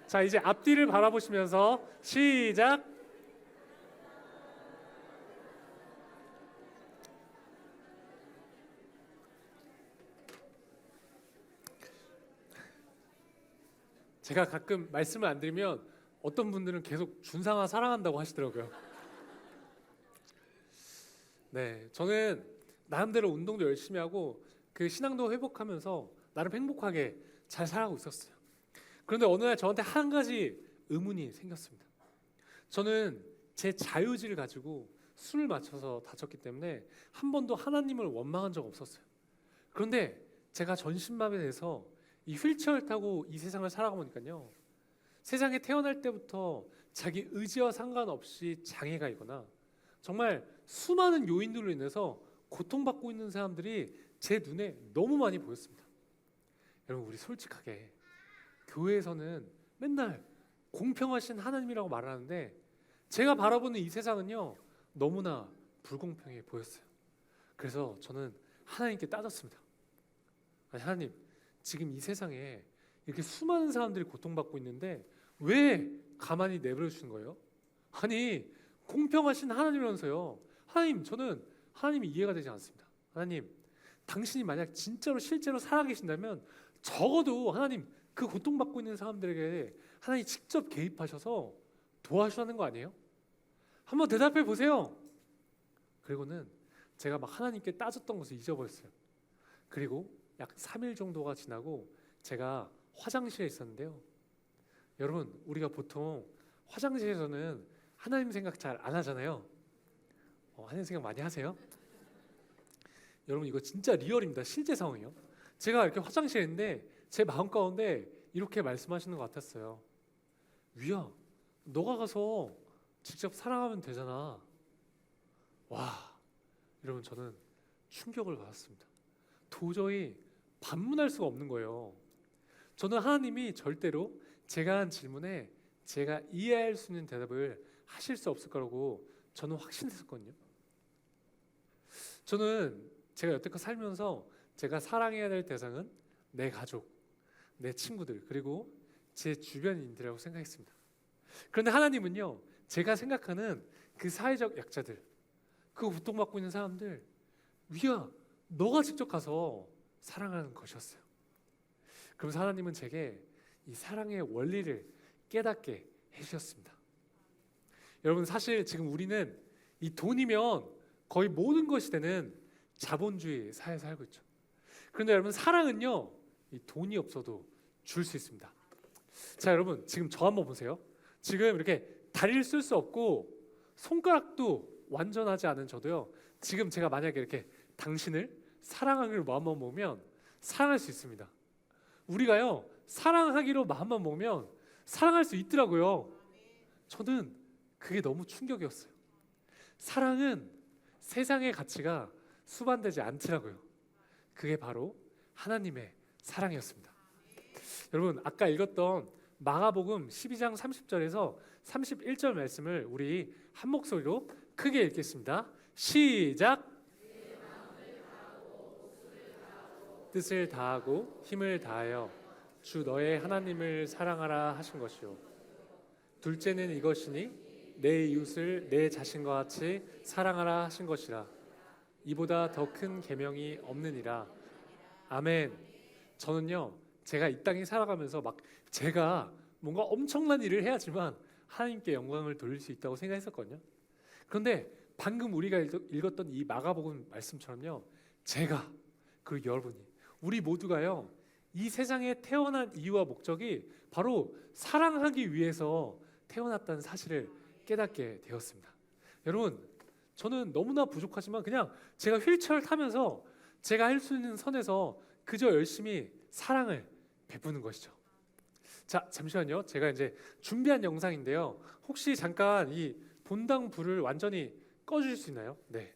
자, 이제 앞뒤를 바라보시면서 시작. 제가 가끔 말씀을 안 드리면 어떤 분들은 계속 준상아 사랑한다고 하시더라고요. 네, 저는 나름대로 운동도 열심히 하고 그 신앙도 회복하면서 나름 행복하게 잘 살아가고 있었어요. 그런데 어느 날 저한테 한 가지 의문이 생겼습니다. 저는 제 자유의지를 가지고 술을 마셔서 다쳤기 때문에 한 번도 하나님을 원망한 적 없었어요. 그런데 제가 전신마비에 대해서 이 휠체어를 타고 이 세상을 살아가보니까요, 세상에 태어날 때부터 자기 의지와 상관없이 장애가 있거나 정말 수많은 요인들로 인해서 고통받고 있는 사람들이 제 눈에 너무 많이 보였습니다. 여러분, 우리 솔직하게 교회에서는 맨날 공평하신 하나님이라고 말하는데 제가 바라보는 이 세상은요, 너무나 불공평해 보였어요. 그래서 저는 하나님께 따졌습니다. 아니, 하나님, 지금 이 세상에 이렇게 수많은 사람들이 고통받고 있는데 왜 가만히 내버려 주시는 거예요? 아니, 공평하신 하나님이라면서요. 하나님, 저는 하나님이 이해가 되지 않습니다. 하나님, 당신이 만약 진짜로 실제로 살아계신다면 적어도 하나님, 그 고통받고 있는 사람들에게 하나님 직접 개입하셔서 도와주시는 거 아니에요? 한번 대답해 보세요. 그리고는 제가 막 하나님께 따졌던 것을 잊어버렸어요. 그리고 약 3일 정도가 지나고 제가 화장실에 있었는데요. 여러분, 우리가 보통 화장실에서는 하나님 생각 잘 안 하잖아요. 하나님 생각 많이 하세요? 여러분, 이거 진짜 리얼입니다. 실제 상황이요. 제가 이렇게 화장실에 있는데 제 마음 가운데 이렇게 말씀하시는 것 같았어요. 위야, 너가 가서 직접 사랑하면 되잖아. 와, 여러분, 저는 충격을 받았습니다. 도저히 반문할 수가 없는 거예요. 저는 하나님이 절대로 제가 한 질문에 제가 이해할 수 있는 대답을 하실 수 없을 거라고 저는 확신했었거든요. 저는 제가 여태껏 살면서 제가 사랑해야 될 대상은 내 가족, 내 친구들, 그리고 제 주변인들이라고 생각했습니다. 그런데 하나님은요, 제가 생각하는 그 사회적 약자들, 그 고통받고 있는 사람들, 위야, 너가 직접 가서 사랑하는 것이었어요. 그러면서 하나님은 제게 이 사랑의 원리를 깨닫게 해주셨습니다. 여러분, 사실 지금 우리는 이 돈이면 거의 모든 것이 되는 자본주의 사회에 살고 있죠. 그런데 여러분, 사랑은요, 이 돈이 없어도 줄 수 있습니다. 자, 여러분, 지금 저 한번 보세요. 지금 이렇게 다리를 쓸 수 없고 손가락도 완전하지 않은 저도요, 지금 제가 만약에 이렇게 당신을 사랑하기로 마음만 먹으면 사랑할 수 있습니다. 우리가요, 사랑하기로 마음만 먹으면 사랑할 수 있더라고요. 저는 그게 너무 충격이었어요. 사랑은 세상의 가치가 수반되지 않더라고요. 그게 바로 하나님의 사랑이었습니다. 여러분, 아까 읽었던 마가복음 12장 30절에서 31절 말씀을 우리 한 목소리로 크게 읽겠습니다. 시작. 뜻을 다하고 힘을 다하여 주 너의 하나님을 사랑하라 하신 것이요. 둘째는 이것이니 내 이웃을 내 자신과 같이 사랑하라 하신 것이라. 이보다 더 큰 계명이 없느니라. 아멘. 저는요, 제가 이 땅에 살아가면서 막 제가 뭔가 엄청난 일을 해야지만 하나님께 영광을 돌릴 수 있다고 생각했었거든요. 그런데 방금 우리가 읽었던 이 마가복음 말씀처럼요, 제가, 그리고 여러분이, 우리 모두가요, 이 세상에 태어난 이유와 목적이 바로 사랑하기 위해서 태어났다는 사실을 깨닫게 되었습니다. 여러분, 저는 너무나 부족하지만 그냥 제가 휠체어를 타면서 제가 할 수 있는 선에서 그저 열심히 사랑을 베푸는 것이죠. 자, 잠시만요. 제가 이제 준비한 영상인데요. 혹시 잠깐 이 본당 불을 완전히 꺼주실 수 있나요? 네.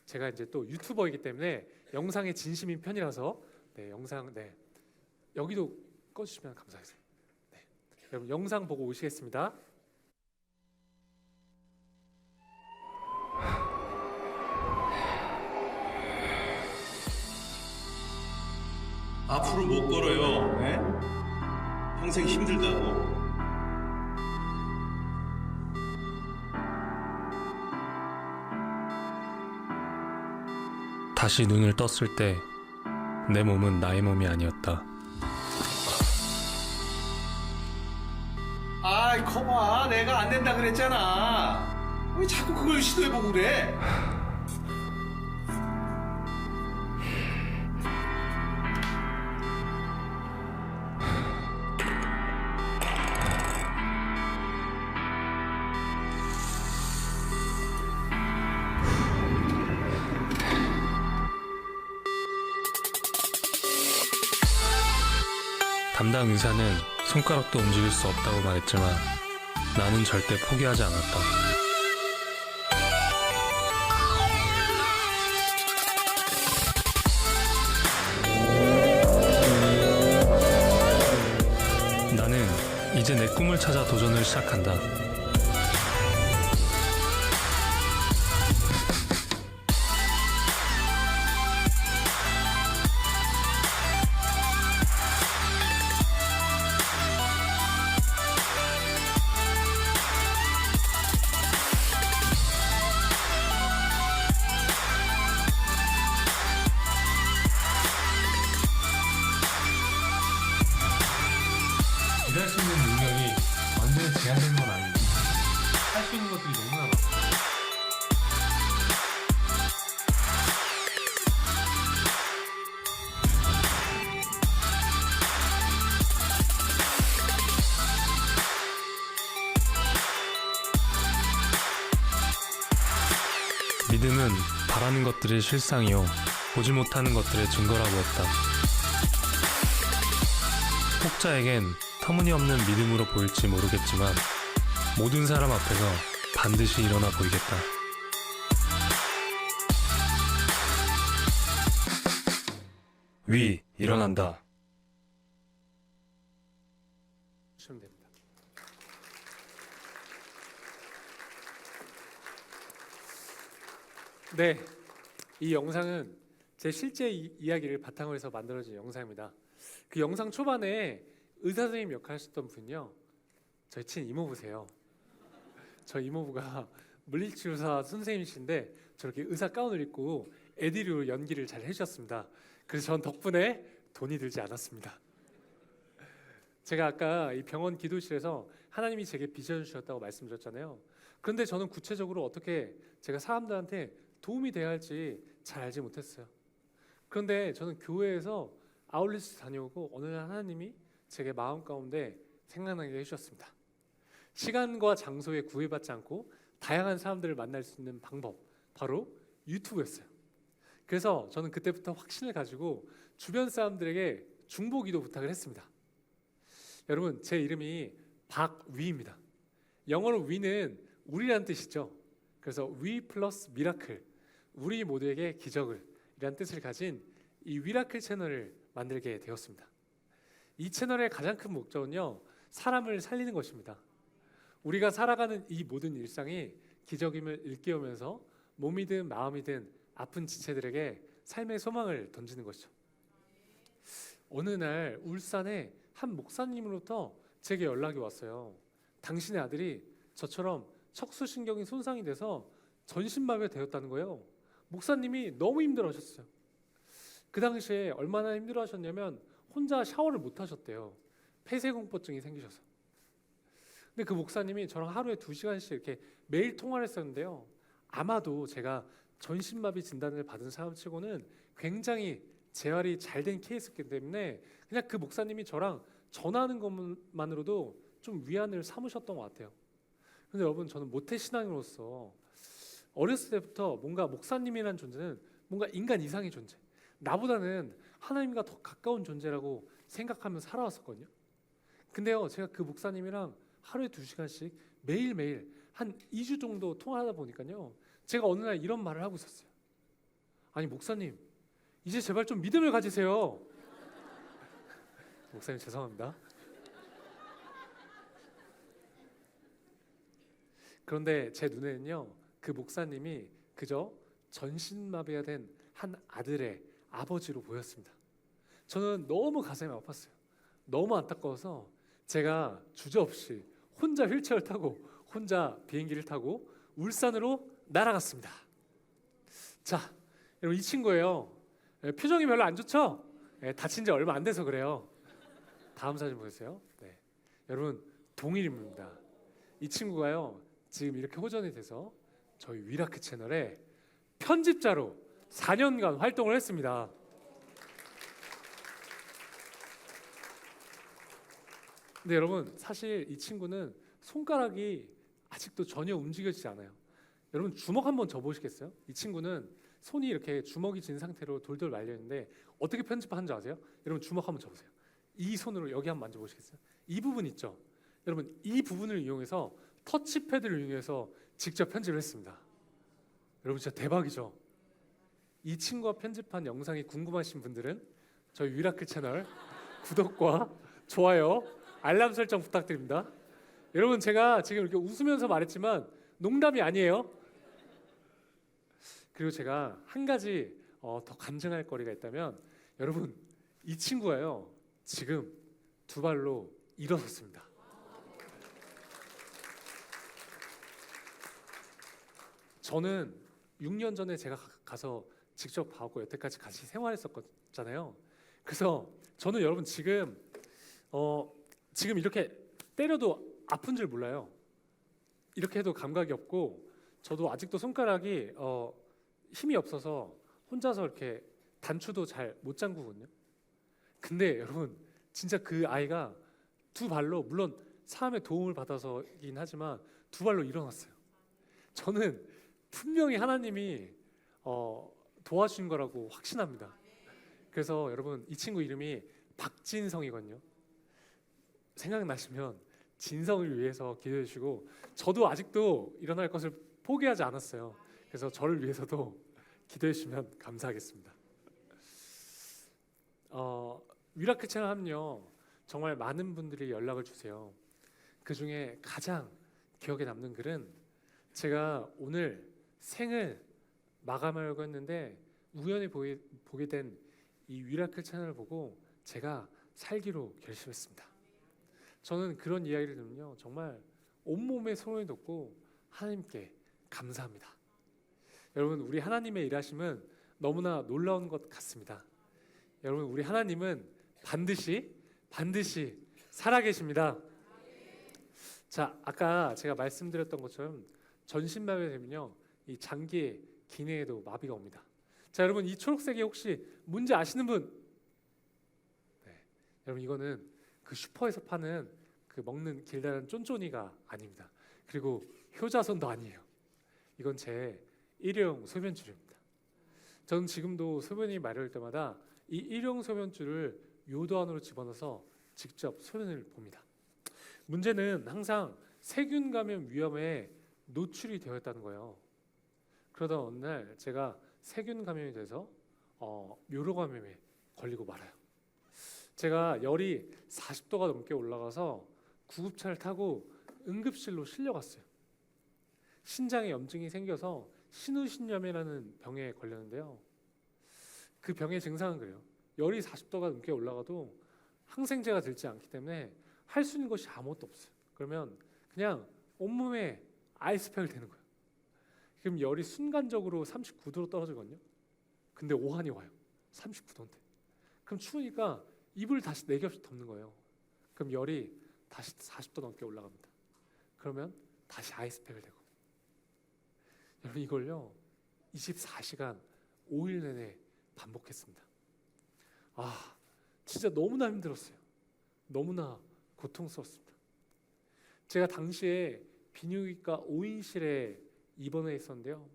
제가 이제 또 유튜버이기 때문에 영상에 진심인 편이라서 영상 여기도 꺼주시면 감사하겠습니다. 네. 여러분, 영상 보고 오시겠습니다. 앞으로 못 걸어요. 네? 평생 힘들다고. 다시 눈을 떴을 때 내 몸은 나의 몸이 아니었다. 아이, 거봐, 내가 안 된다 그랬잖아. 왜 자꾸 그걸 시도해보고 그래? 담당 의사는 손가락도 움직일 수 없다고 말했지만 나는 절대 포기하지 않았다. 나는 이제 내 꿈을 찾아 도전을 시작한다. 일할 수 있는 능력이 완전히 제한된 건 아니고 할 수 있는 것들이 너무나 많아. 믿음은 바라는 것들의 실상이요 보지 못하는 것들의 증거라고 했다. 혹자에겐 터무니없는 믿음으로 보일지 모르겠지만 모든 사람 앞에서 반드시 일어나 보이겠다. 위 일어난다. 주시면 됩니다. 네, 이 영상은 제 실제 이야기를 바탕으로 해서 만들어진 영상입니다. 그 영상 초반에 의사 선생님 역할 하셨던 분이요, 저희 친 이모부세요. 저희 이모부가 물리치료사 선생님이신데 저렇게 의사 가운을 입고 애드리로 연기를 잘 해주셨습니다. 그래서 전 덕분에 돈이 들지 않았습니다. 제가 아까 이 병원 기도실에서 하나님이 제게 비전 주셨다고 말씀드렸잖아요. 그런데 저는 구체적으로 어떻게 제가 사람들한테 도움이 돼야 할지 잘 알지 못했어요. 그런데 저는 교회에서 아울렛을 다녀오고 어느 날 하나님이 제게 마음 가운데 생각나게 해주셨습니다. 시간과 장소에 구애받지 않고 다양한 사람들을 만날 수 있는 방법, 바로 유튜브였어요. 그래서 저는 그때부터 확신을 가지고 주변 사람들에게 중보기도 부탁을 했습니다. 여러분, 제 이름이 박위입니다. 영어로 위는 우리라는 뜻이죠. 그래서 위 플러스 미라클, 우리 모두에게 기적을 이라는 뜻을 가진 이 위라클 채널을 만들게 되었습니다. 이 채널의 가장 큰 목적은요, 사람을 살리는 것입니다. 우리가 살아가는 이 모든 일상이 기적임을 일깨우면서 몸이든 마음이든 아픈 지체들에게 삶의 소망을 던지는 것이죠. 어느 날 울산에 한 목사님으로부터 제게 연락이 왔어요. 당신의 아들이 저처럼 척수신경이 손상이 돼서 전신마비가 되었다는 거예요. 목사님이 너무 힘들어하셨어요. 그 당시에 얼마나 힘들어하셨냐면 혼자 샤워를 못 하셨대요. 폐쇄공포증이 생기셔서. 근데 그 목사님이 저랑 하루에 2시간씩 이렇게 매일 통화를 했었는데요. 아마도 제가 전신마비 진단을 받은 사람 치고는 굉장히 재활이 잘 된 케이스이기 때문에 그냥 그 목사님이 저랑 전화하는 것만으로도 좀 위안을 삼으셨던 것 같아요. 근데 여러분, 저는 모태신앙으로서 어렸을 때부터 뭔가 목사님이라는 존재는 뭔가 인간 이상의 존재, 나보다는 하나님과 더 가까운 존재라고 생각하며 살아왔었거든요. 근데요, 제가 그 목사님이랑 하루에 2시간씩 매일매일 한 2주 정도 통화하다 보니까요, 제가 어느 날 이런 말을 하고 있었어요. 아니 목사님, 이제 제발 좀 믿음을 가지세요. 목사님 죄송합니다. 그런데 제 눈에는요, 그 목사님이 그저 전신마비가 된 한 아들의 아버지로 보였습니다. 저는 너무 가슴이 아팠어요. 너무 안타까워서 제가 주저없이 혼자 휠체어를 타고 혼자 비행기를 타고 울산으로 날아갔습니다. 자, 여러분, 이 친구예요. 표정이 별로 안 좋죠? 다친 지 얼마 안 돼서 그래요. 다음 사진 보세요. 네. 여러분, 동일인물입니다. 이 친구가요, 지금 이렇게 호전이 돼서 저희 위라크 채널에 편집자로 4년간 활동을 했습니다. 근데 여러분, 사실 이 친구는 손가락이 아직도 전혀 움직여지지 않아요. 여러분, 주먹 한번 져보시겠어요? 이 친구는 손이 이렇게 주먹이 진 상태로 돌돌 말려 있는데 어떻게 편집하는 줄 아세요? 여러분, 주먹 한번 져보세요. 이 손으로 여기 한번 만져보시겠어요? 이 부분 있죠? 여러분 이 부분을 이용해서 터치패드를 이용해서 직접 편집을 했습니다. 여러분 진짜 대박이죠? 이 친구가 편집한 영상이 궁금하신 분들은 저희 위라클 채널 구독과 좋아요, 알람 설정 부탁드립니다. 여러분 제가 지금 이렇게 웃으면서 말했지만 농담이 아니에요. 그리고 제가 한 가지 더 간증할 거리가 있다면 여러분 이 친구가요 지금 두 발로 일어섰습니다. 저는 6년 전에 제가 가서 직접 봐왔고 여태까지 같이 생활했었잖아요. 그래서 저는 여러분 지금 이렇게 때려도 아픈 줄 몰라요. 이렇게 해도 감각이 없고 저도 아직도 손가락이 힘이 없어서 혼자서 이렇게 단추도 잘 못 잠그거든요. 근데 여러분 진짜 그 아이가 두 발로 물론 사람의 도움을 받아서긴 하지만 두 발로 일어났어요. 저는 분명히 하나님이 도와주신 거라고 확신합니다. 그래서 여러분 이 친구 이름이 박진성이거든요. 생각나시면 진성을 위해서 기도해 주시고 저도 아직도 일어날 것을 포기하지 않았어요. 그래서 저를 위해서도 기도해 주시면 감사하겠습니다. 위라클 채널 하면요 정말 많은 분들이 연락을 주세요. 그 중에 가장 기억에 남는 글은 제가 오늘 생을 마감하려고 했는데 우연히 보게 된 이 위라클 채널을 보고 제가 살기로 결심했습니다. 저는 그런 이야기를 들으면요 정말 온몸에 소름이 돋고 하나님께 감사합니다. 여러분 우리 하나님의 일하심은 너무나 놀라운 것 같습니다. 여러분 우리 하나님은 반드시 살아계십니다. 자 아까 제가 말씀드렸던 것처럼 전신마비가 되면요 이 장기의 기내에도 마비가 옵니다. 자 여러분 이 초록색이 혹시 뭔지 아시는 분? 네, 여러분 이거는 그 슈퍼에서 파는 그 먹는 길다란 쫀쫀이가 아닙니다. 그리고 효자손도 아니에요. 이건 제 일회용 소변줄입니다. 저는 지금도 소변이 마려울 때마다 이 일회용 소변줄을 요도 안으로 집어넣어서 직접 소변을 봅니다. 문제는 항상 세균 감염 위험에 노출이 되어 있다는 거예요. 그러다 어느 날 제가 세균 감염이 돼서 묘로 감염에 걸리고 말아요. 제가 열이 40도가 넘게 올라가서 구급차를 타고 응급실로 실려갔어요. 신장에 염증이 생겨서 신우신염이라는 병에 걸렸는데요. 그 병의 증상은 그래요. 열이 40도가 넘게 올라가도 항생제가 들지 않기 때문에 할 수 있는 것이 아무것도 없어요. 그러면 그냥 온몸에 아이스팩을 대는 거예요. 그럼 열이 순간적으로 39도로 떨어지거든요. 근데 오한이 와요. 39도인데. 그럼 추우니까 이불 다시 4겹씩 덮는 거예요. 그럼 열이 다시 40도 넘게 올라갑니다. 그러면 다시 아이스팩을 대고. 여러분 이걸요 24시간 5일 내내 반복했습니다. 진짜 너무나 힘들었어요. 너무나 고통스럽습니다. 제가 당시에 비뇨기과 5인실에 입원해 있었는데요.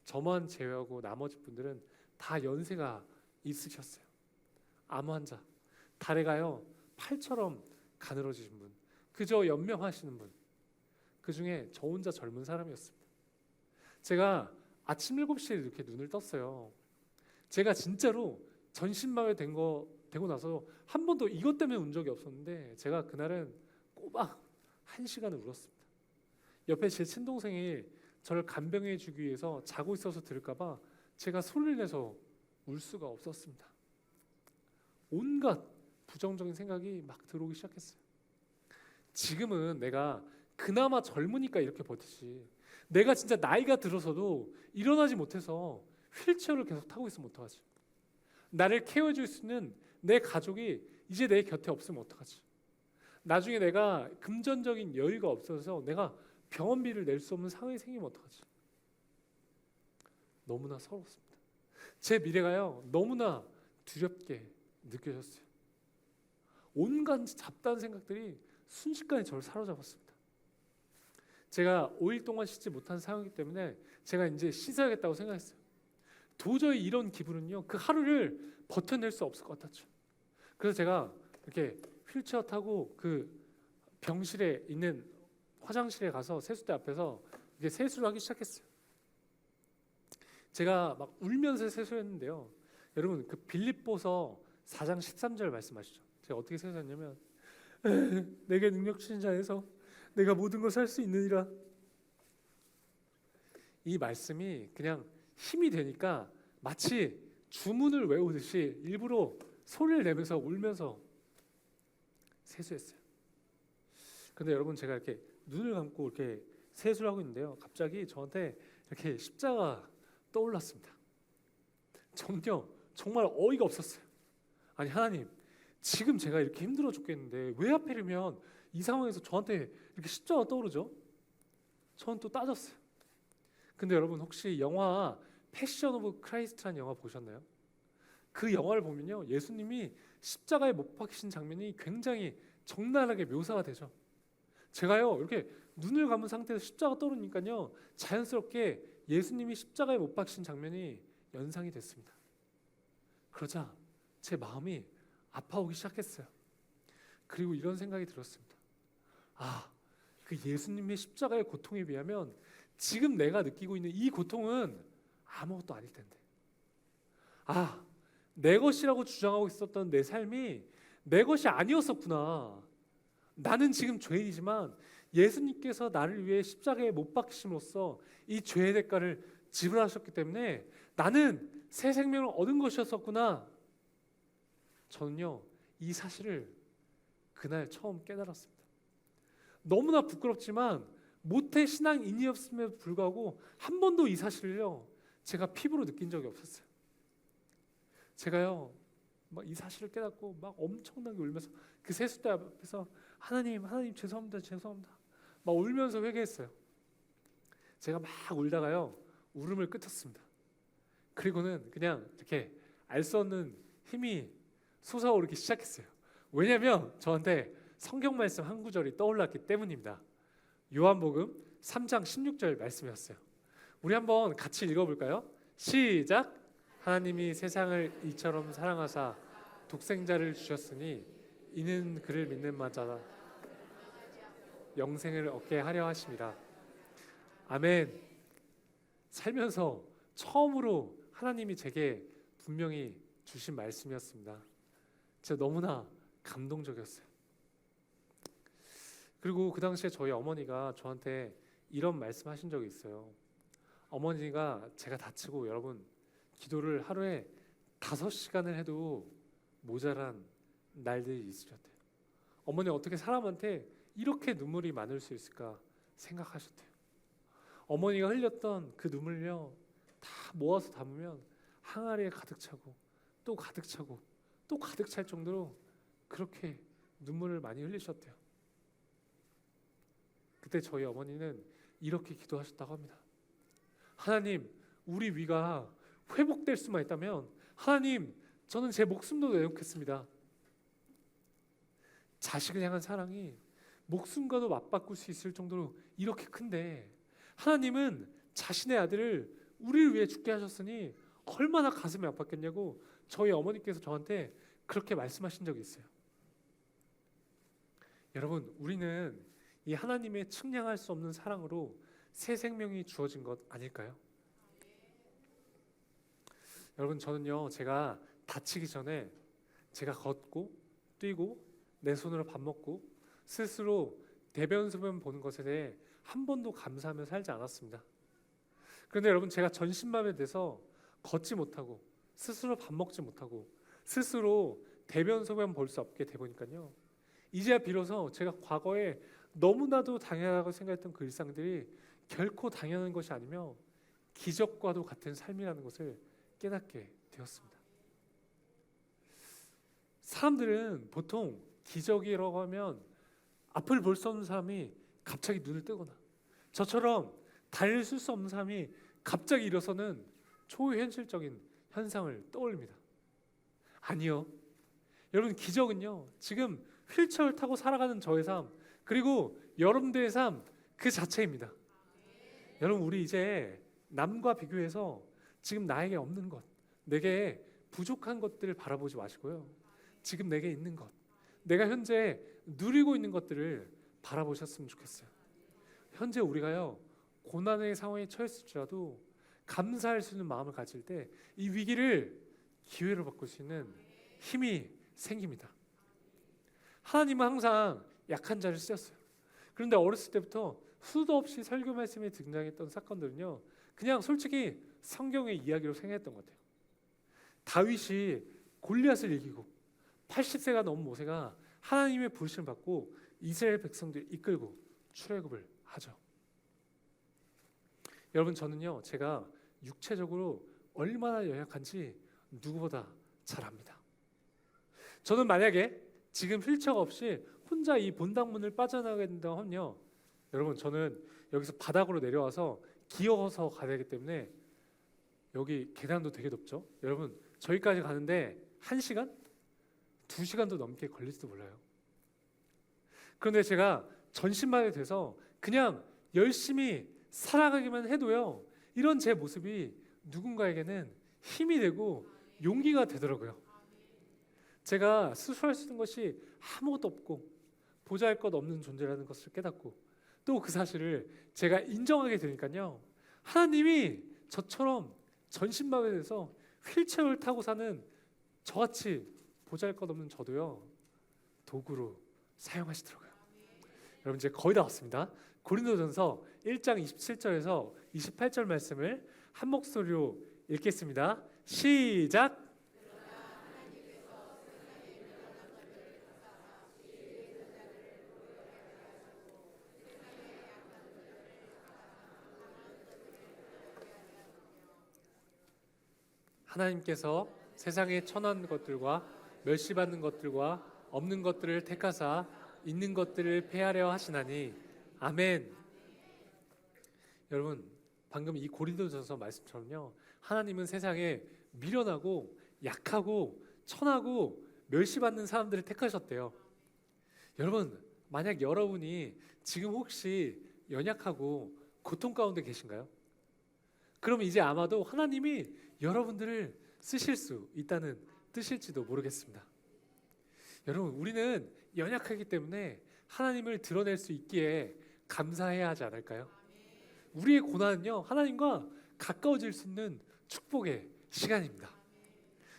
저만 제외하고 나머지 분들은 다 연세가 있으셨어요. 암 환자, 다리가요 팔처럼 가늘어지신 분, 그저 연명하시는 분, 그 중에 저 혼자 젊은 사람이었습니다. 제가 아침 7시에 이렇게 눈을 떴어요. 제가 진짜로 전신마비 되고 나서 한 번도 이것 때문에 운 적이 없었는데 제가 그날은 꼬박 1시간을 울었습니다. 옆에 제 친동생이 저를 간병해 주기 위해서 자고 있어서 들을까 봐 제가 소리를 내서 울 수가 없었습니다. 온갖 부정적인 생각이 막 들어오기 시작했어요. 지금은 내가 그나마 젊으니까 이렇게 버티지, 내가 진짜 나이가 들어서도 일어나지 못해서 휠체어를 계속 타고 있으면 어떡하지? 나를 케어해줄 수 있는 내 가족이 이제 내 곁에 없으면 어떡하지? 나중에 내가 금전적인 여유가 없어서 내가 병원비를 낼 수 없는 상황이 생기면 어떡하지? 너무나 서럽습니다. 제 미래가요 너무나 두렵게 느껴졌어요. 온갖 잡다한 생각들이 순식간에 저를 사로잡았습니다. 제가 5일 동안 씻지 못한 상황이기 때문에 제가 이제 씻어야겠다고 생각했어요. 도저히 이런 기분은요 그 하루를 버텨낼 수 없을 것 같았죠. 그래서 제가 이렇게 휠체어 타고 그 병실에 있는 화장실에 가서 세수대 앞에서 이렇게 세수를 하기 시작했어요. 제가 막 울면서 세수했는데요. 여러분 그 빌립보서 4장 13절 말씀하시죠. 제가 어떻게 세수했냐면 내게 능력 주신 자에서 내가 모든 것을 할 수 있느니라. 이 말씀이 그냥 힘이 되니까 마치 주문을 외우듯이 일부러 소리를 내면서 울면서 세수했어요. 근데 여러분 제가 이렇게 눈을 감고 이렇게 세수를 하고 있는데요. 갑자기 저한테 이렇게 십자가 떠올랐습니다. 정말 어이가 없었어요. 아니 하나님, 지금 제가 이렇게 힘들어 죽겠는데 왜 하필이면 이 상황에서 저한테 이렇게 십자가 떠오르죠? 저는 또 따졌어요. 근데 여러분 혹시 영화 패션 오브 크라이스트라는 영화 보셨나요? 그 영화를 보면요, 예수님이 십자가에 못 박히신 장면이 굉장히 적나라하게 묘사가 되죠. 제가요 이렇게 눈을 감은 상태에서 십자가 떠오르니까요 자연스럽게 예수님이 십자가에 못 박히신 장면이 연상이 됐습니다. 그러자 제 마음이 아파오기 시작했어요. 그리고 이런 생각이 들었습니다. 그 예수님의 십자가의 고통에 비하면 지금 내가 느끼고 있는 이 고통은 아무것도 아닐 텐데. 내 것이라고 주장하고 있었던 내 삶이 내 것이 아니었었구나. 나는 지금 죄인이지만 예수님께서 나를 위해 십자가에 못 박히심으로써 이 죄의 대가를 지불하셨기 때문에 나는 새 생명을 얻은 것이었었구나. 저는요 이 사실을 그날 처음 깨달았습니다. 너무나 부끄럽지만 모태 신앙인이었음에도 불구하고 한 번도 이 사실을요 제가 피부로 느낀 적이 없었어요. 제가요 막 이 사실을 깨닫고 막 엄청나게 울면서 그 세숫대 앞에서 하나님 죄송합니다 막 울면서 회개했어요. 제가 막 울다가요 울음을 끊었습니다. 그리고는 그냥 이렇게 알 수 없는 힘이 솟아오르기 시작했어요. 왜냐하면 저한테 성경 말씀 한 구절이 떠올랐기 때문입니다. 요한복음 3장 16절 말씀이었어요. 우리 한번 같이 읽어볼까요? 시작. 하나님이 세상을 이처럼 사랑하사 독생자를 주셨으니 이는 그를 믿는 자마다 영생을 얻게 하려 하심이라. 아멘. 살면서 처음으로 하나님이 제게 분명히 주신 말씀이었습니다. 진짜 너무나 감동적이었어요. 그리고 그 당시에 저희 어머니가 저한테 이런 말씀하신 적이 있어요. 어머니가 제가 다치고 여러분 기도를 하루에 5시간을 해도 모자란 날들이 있으셨대요. 어머니 어떻게 사람한테 이렇게 눈물이 많을 수 있을까 생각하셨대요. 어머니가 흘렸던 그 눈물요 다 모아서 담으면 항아리에 가득 차고 또 가득 차고 또 가득 찰 정도로 그렇게 눈물을 많이 흘리셨대요. 그때 저희 어머니는 이렇게 기도하셨다고 합니다. 하나님, 우리 위가 회복될 수만 있다면 하나님, 저는 제 목숨도 내놓겠습니다. 자식을 향한 사랑이 목숨과도 맞바꿀 수 있을 정도로 이렇게 큰데 하나님은 자신의 아들을 우리를 위해 죽게 하셨으니 얼마나 가슴이 아팠겠냐고 저희 어머니께서 저한테 그렇게 말씀하신 적이 있어요. 여러분, 우리는 이 하나님의 측량할 수 없는 사랑으로 새 생명이 주어진 것 아닐까요? 여러분, 저는요 제가 다치기 전에 제가 걷고 뛰고 내 손으로 밥 먹고 스스로 대변 소변 보는 것에 대해 한 번도 감사하며 살지 않았습니다. 그런데 여러분, 제가 전신마비에 대해서 걷지 못하고 스스로 밥 먹지 못하고 스스로 대변 소변 볼 수 없게 되보니까요, 이제야 비로소 제가 과거에 너무나도 당연하다고 생각했던 그 일상들이 결코 당연한 것이 아니며 기적과도 같은 삶이라는 것을 깨닫게 되었습니다. 사람들은 보통 기적이라고 하면 앞을 볼 수 없는 사람이 갑자기 눈을 뜨거나 저처럼 다리를 쓸 수 없는 사람이 갑자기 일어서는 초현실적인 현상을 떠올립니다. 아니요. 여러분, 기적은요 지금 휠체어를 타고 살아가는 저의 삶 그리고 여러분들의 삶 그 자체입니다. 여러분, 우리 이제 남과 비교해서 지금 나에게 없는 것, 내게 부족한 것들을 바라보지 마시고요, 지금 내게 있는 것, 내가 현재 누리고 있는 것들을 바라보셨으면 좋겠어요. 현재 우리가요 고난의 상황에 처했을지라도 감사할 수 있는 마음을 가질 때 이 위기를 기회로 바꿀 수 있는 힘이 생깁니다. 하나님은 항상 약한 자를 쓰셨어요. 그런데 어렸을 때부터 수도 없이 설교 말씀에 등장했던 사건들은요 그냥 솔직히 성경의 이야기로 생각했던 것 같아요. 다윗이 골리앗을 이기고 80세가 넘은 모세가 하나님의 부르심을 받고 이스라엘 백성들을 이끌고 출애굽을 하죠. 여러분 저는요 제가 육체적으로 얼마나 연약한지 누구보다 잘 압니다. 저는 만약에 지금 휠체어가 없이 혼자 이 본당문을 빠져나가게 된다고 하면요 여러분 저는 여기서 바닥으로 내려와서 기어서 가야 되기 때문에 여기 계단도 되게 높죠. 여러분 저기까지 가는데 1시간? 2시간도 넘게 걸릴지도 몰라요. 그런데 제가 전신만이 돼서 그냥 열심히 살아가기만 해도요 이런 제 모습이 누군가에게는 힘이 되고 용기가 되더라고요. 제가 스스로 할 수 있는 것이 아무것도 없고 보잘것 없는 존재라는 것을 깨닫고 또 그 사실을 제가 인정하게 되니까요 하나님이 저처럼 전신마비돼서 휠체어를 타고 사는 저같이 보잘것 없는 저도요 도구로 사용하시더라고요. 여러분 이제 거의 다 왔습니다. 고린도전서 1장 27절에서 28절 말씀을 한 목소리로 읽겠습니다. 시작. 하나님께서 세상에 천한 것들과 멸시받는 것들과 없는 것들을 택하사 있는 것들을 폐하려 하시나니 아멘. 여러분 방금 이 고린도전서 말씀처럼요 하나님은 세상에 미련하고 약하고 천하고 멸시받는 사람들을 택하셨대요. 여러분 만약 여러분이 지금 혹시 연약하고 고통 가운데 계신가요? 그럼 이제 아마도 하나님이 여러분들을 쓰실 수 있다는 뜻일지도 모르겠습니다. 여러분 우리는 연약하기 때문에 하나님을 드러낼 수 있기에 감사해야 하지 않을까요? 우리의 고난은요 하나님과 가까워질 수 있는 축복의 시간입니다.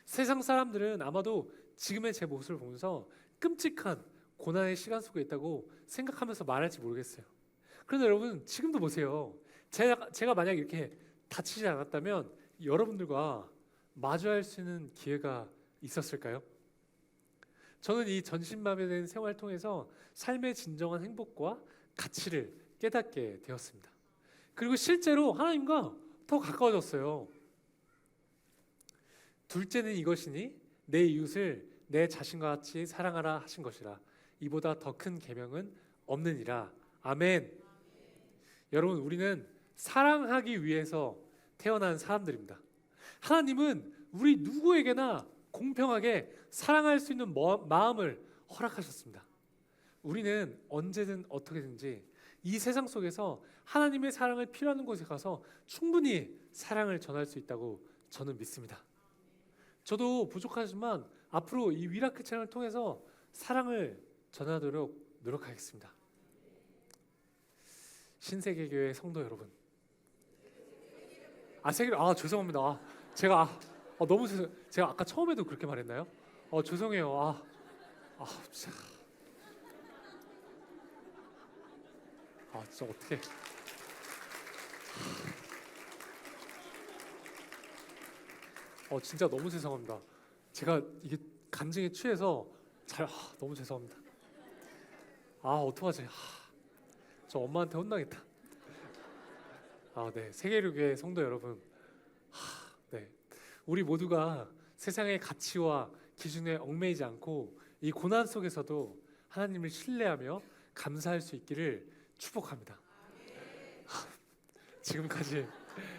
세상 사람들은 아마도 지금의 제 모습을 보면서 끔찍한 고난의 시간 속에 있다고 생각하면서 말할지 모르겠어요. 그런데 여러분 지금도 보세요. 제가 만약 이렇게 다치지 않았다면 여러분들과 마주할 수 있는 기회가 있었을까요? 저는 이 전신마비된 생활을 통해서 삶의 진정한 행복과 가치를 깨닫게 되었습니다. 그리고 실제로 하나님과 더 가까워졌어요. 둘째는 이것이니 내 이웃을 내 자신과 같이 사랑하라 하신 것이라. 이보다 더 큰 계명은 없느니라. 아멘. 여러분 우리는 사랑하기 위해서 태어난 사람들입니다. 하나님은 우리 누구에게나 공평하게 사랑할 수 있는 마음을 허락하셨습니다. 우리는 언제든 어떻게든지 이 세상 속에서 하나님의 사랑을 필요하는 곳에 가서 충분히 사랑을 전할 수 있다고 저는 믿습니다. 저도 부족하지만 앞으로 이 위라크 채널을 통해서 사랑을 전하도록 노력하겠습니다. 신세계교회 성도 여러분, 죄송합니다. 제가 너무 제가 아까 처음에도 그렇게 말했나요? 죄송해요. 진짜. 진짜 어떻게? 진짜 너무 죄송합니다. 제가 이게 감정에 취해서 너무 죄송합니다. 어떡하지? 저 엄마한테 혼나겠다. 네, 세계교회 성도 여러분, 네, 우리 모두가 세상의 가치와 기준에 얽매이지 않고 이 고난 속에서도 하나님을 신뢰하며 감사할 수 있기를 축복합니다. 지금까지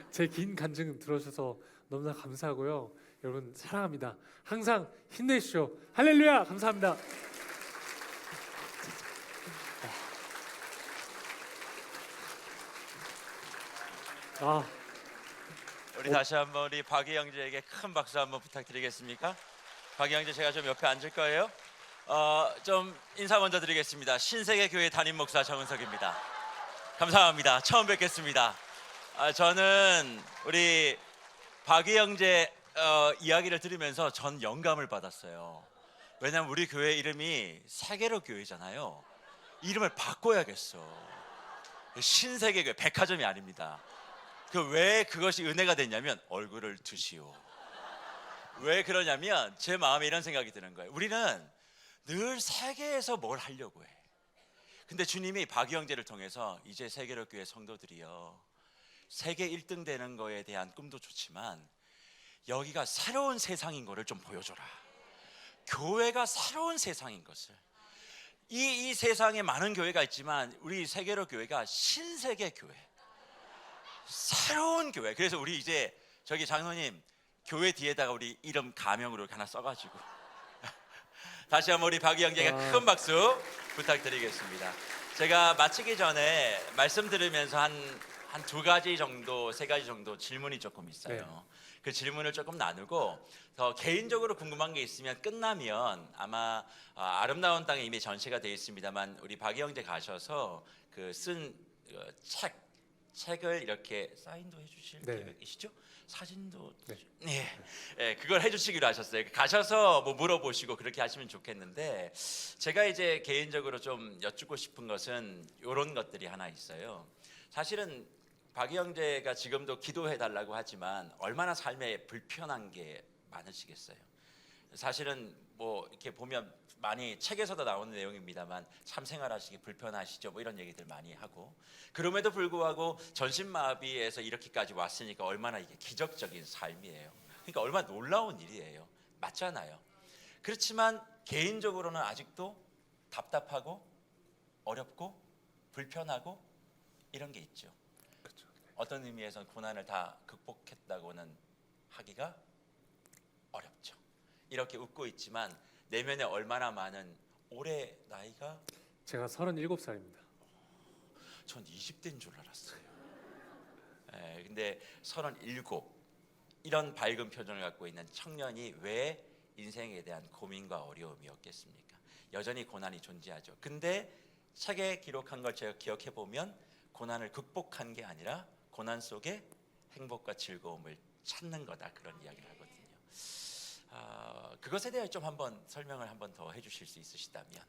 제 긴 간증 들어주셔서 너무나 감사하고요. 여러분 사랑합니다. 항상 힘내십시오. 할렐루야. 감사합니다. 우리 다시 한번 우리 박희 형제에게 큰 박수 한번 부탁드리겠습니까? 박희 형제 제가 좀 옆에 앉을 거예요. 좀 인사 먼저 드리겠습니다. 신세계교회 담임 목사 정은석입니다. 감사합니다. 처음 뵙겠습니다. 저는 우리 박희 형제 이야기를 들으면서 전 영감을 받았어요. 왜냐하면 우리 교회 이름이 세계로 교회잖아요. 이름을 바꿔야겠어. 신세계교회, 백화점이 아닙니다. 왜 그것이 은혜가 됐냐면 얼굴을 두시오. 왜 그러냐면 제 마음에 이런 생각이 드는 거예요. 우리는 늘 세계에서 뭘 하려고 해. 근데 주님이 박희 형제를 통해서 이제 세계로 교회 성도들이여, 세계 1등 되는 거에 대한 꿈도 좋지만 여기가 새로운 세상인 거를 좀 보여줘라. 교회가 새로운 세상인 것을. 이 세상에 많은 교회가 있지만 우리 세계로 교회가 신세계 교회, 새로운 교회. 그래서 우리 이제 저기 장로님 교회 뒤에다가 우리 이름 가명으로 하나 써가지고 다시 한번 우리 박희 형제가 큰 박수 부탁드리겠습니다. 제가 마치기 전에 말씀 들으면서 한 두 가지 정도, 세 가지 정도 질문이 조금 있어요. 그 질문을 조금 나누고 더 개인적으로 궁금한 게 있으면 끝나면 아마 아름다운 땅에 이미 전시가 되어 있습니다만 우리 박희 형제 가셔서 그 쓴 책을 이렇게 사인도 해주실 계획이시죠? 사진도 그걸 해주시기로 하셨어요. 가셔서 뭐 물어보시고 그렇게 하시면 좋겠는데, 제가 이제 개인적으로 좀 여쭙고 싶은 것은 이런 것들이 하나 있어요. 사실은 박희 형제가 지금도 기도해 달라고 하지만 얼마나 삶에 불편한 게 많으시겠어요. 사실은 뭐 이렇게 보면 많이 책에서도 나오는 내용입니다만 참 생활하시기 불편하시죠, 뭐 이런 얘기들 많이 하고, 그럼에도 불구하고 전신마비에서 이렇게까지 왔으니까 얼마나 이게 기적적인 삶이에요. 그러니까 얼마나 놀라운 일이에요. 맞잖아요. 그렇지만 개인적으로는 아직도 답답하고 어렵고 불편하고 이런 게 있죠. 그렇죠. 어떤 의미에서는 고난을 다 극복했다고는 하기가 어렵죠. 이렇게 웃고 있지만 내면에 얼마나 많은, 올해 나이가 제가 37살입니다. 전 20대인 줄 알았어요. 근데 37, 이런 밝은 표정을 갖고 있는 청년이 왜 인생에 대한 고민과 어려움이 없겠습니까? 여전히 고난이 존재하죠. 근데 책에 기록한 걸 제가 기억해 보면 고난을 극복한 게 아니라 고난 속에 행복과 즐거움을 찾는 거다, 그런 이야기를 하거든요. 그것에 대해 좀 한번 설명을 한번 더 해주실 수 있으시다면.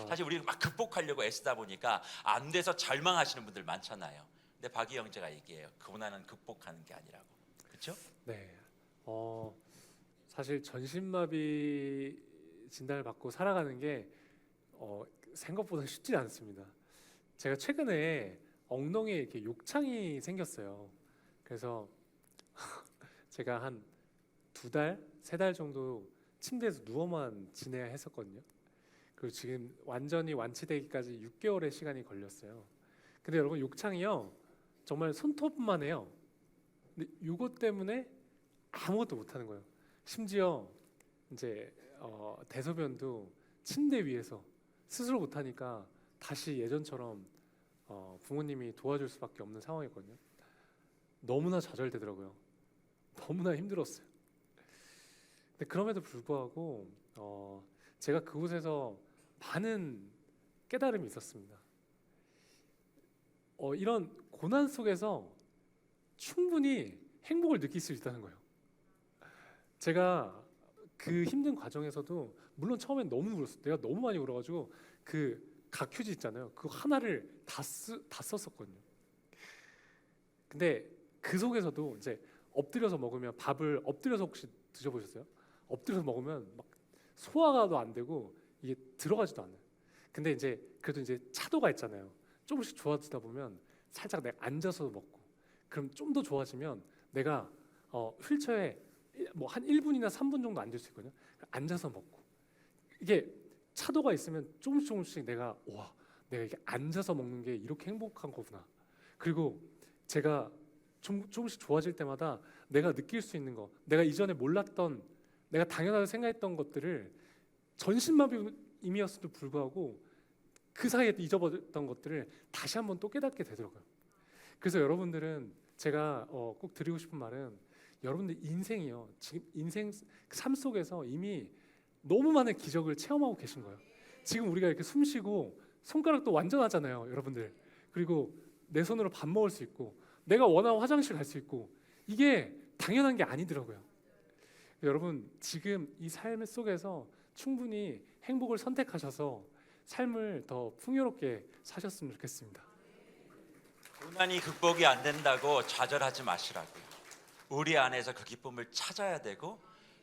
사실 우리 막 극복하려고 애쓰다 보니까 안 돼서 절망하시는 분들 많잖아요. 근데 박희 형제가 얘기해요. 고난은 극복하는 게 아니라고. 그렇죠? 네. 사실 전신마비 진단을 받고 살아가는 게 생각보다 쉽지 않습니다. 제가 최근에 엉덩이에 이렇게 욕창이 생겼어요. 그래서 제가 한 2달, 3달 정도 침대에서 누워만 지내야 했었거든요. 그리고 지금 완전히 완치되기까지 6개월의 시간이 걸렸어요. 근데 여러분, 욕창이요 정말 손톱만 해요. 근데 이것 때문에 아무것도 못 하는 거예요. 심지어 이제 대소변도 침대 위에서 스스로 못 하니까 다시 예전처럼 부모님이 도와줄 수밖에 없는 상황이거든요. 너무나 좌절되더라고요. 너무나 힘들었어요. 근데 그럼에도 불구하고 제가 그곳에서 많은 깨달음이 있었습니다. 이런 고난 속에서 충분히 행복을 느낄 수 있다는 거예요. 제가 그 힘든 과정에서도 물론 처음엔 너무 울었어요. 내가 너무 많이 울어가지고 그 각휴지 있잖아요. 그거 하나를 다 썼었거든요. 근데 그 속에서도 이제 엎드려서 먹으면, 밥을 엎드려서 혹시 드셔보셨어요? 엎드려서 먹으면 막 소화가도 안 되고 이게 들어가지도 않아요. 근데 이제 그래도 이제 차도가 있잖아요. 조금씩 좋아지다 보면 살짝 내가 앉아서 먹고, 그럼 좀 더 좋아지면 내가 휠체어에 뭐 한 1분이나 3분 정도 앉을 수 있거든요. 앉아서 먹고, 이게 차도가 있으면 조금씩 내가 내가 이게 앉아서 먹는 게 이렇게 행복한 거구나. 그리고 제가 조금씩 좋아질 때마다 내가 느낄 수 있는 거, 내가 이전에 몰랐던, 내가 당연하다고 생각했던 것들을 전신마비임이었음에도 불구하고 그 사이에 잊어버렸던 것들을 다시 한번 또 깨닫게 되더라고요. 그래서 여러분들은, 제가 꼭 드리고 싶은 말은, 여러분들 인생이요, 지금 인생 삶 속에서 이미 너무 많은 기적을 체험하고 계신 거예요. 지금 우리가 이렇게 숨 쉬고 손가락도 완전하잖아요, 여러분들. 그리고 내 손으로 밥 먹을 수 있고 내가 원하는 화장실 갈 수 있고 이게 당연한 게 아니더라고요. 여러분 지금 이 삶 속에서 충분히 행복을 선택하셔서 삶을 더 풍요롭게 사셨으면 좋겠습니다. 고난이 극복이 안 된다고 좌절하지 마시라고요. 우리 안에서 그 기쁨을 찾아야 되고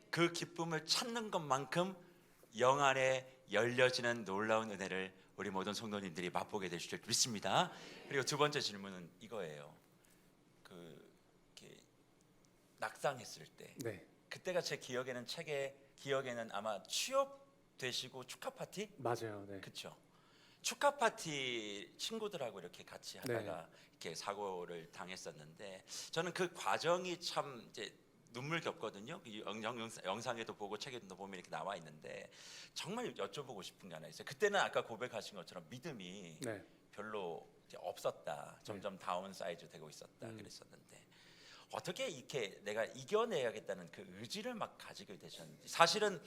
그 기쁨을 찾는 것만큼 영 안에 열려지는 놀라운 은혜를 우리 모든 성도님들이 맛보게 되실 줄 믿습니다. 그리고 두 번째 질문은 이거예요. 이렇게 낙상했을 때 네, 그때가 제 기억에는 아마 취업되시고 축하 파티? 맞아요. 네, 그렇죠. 축하 파티 친구들하고 이렇게 같이 하다가 네. 이렇게 사고를 당했었는데 저는 그 과정이 참 이제 눈물겹거든요. 이 영상에도 보고 책에도 보면 이렇게 나와 있는데 정말 여쭤보고 싶은 게 하나 있어요. 그때는 아까 고백하신 것처럼 믿음이 네. 별로 이제 없었다. 점점 다운 사이즈 되고 있었다. 그랬었는데 어떻게 이렇게 내가 이겨내야겠다는 그 의지를 막 가지게 되셨는지. 사실은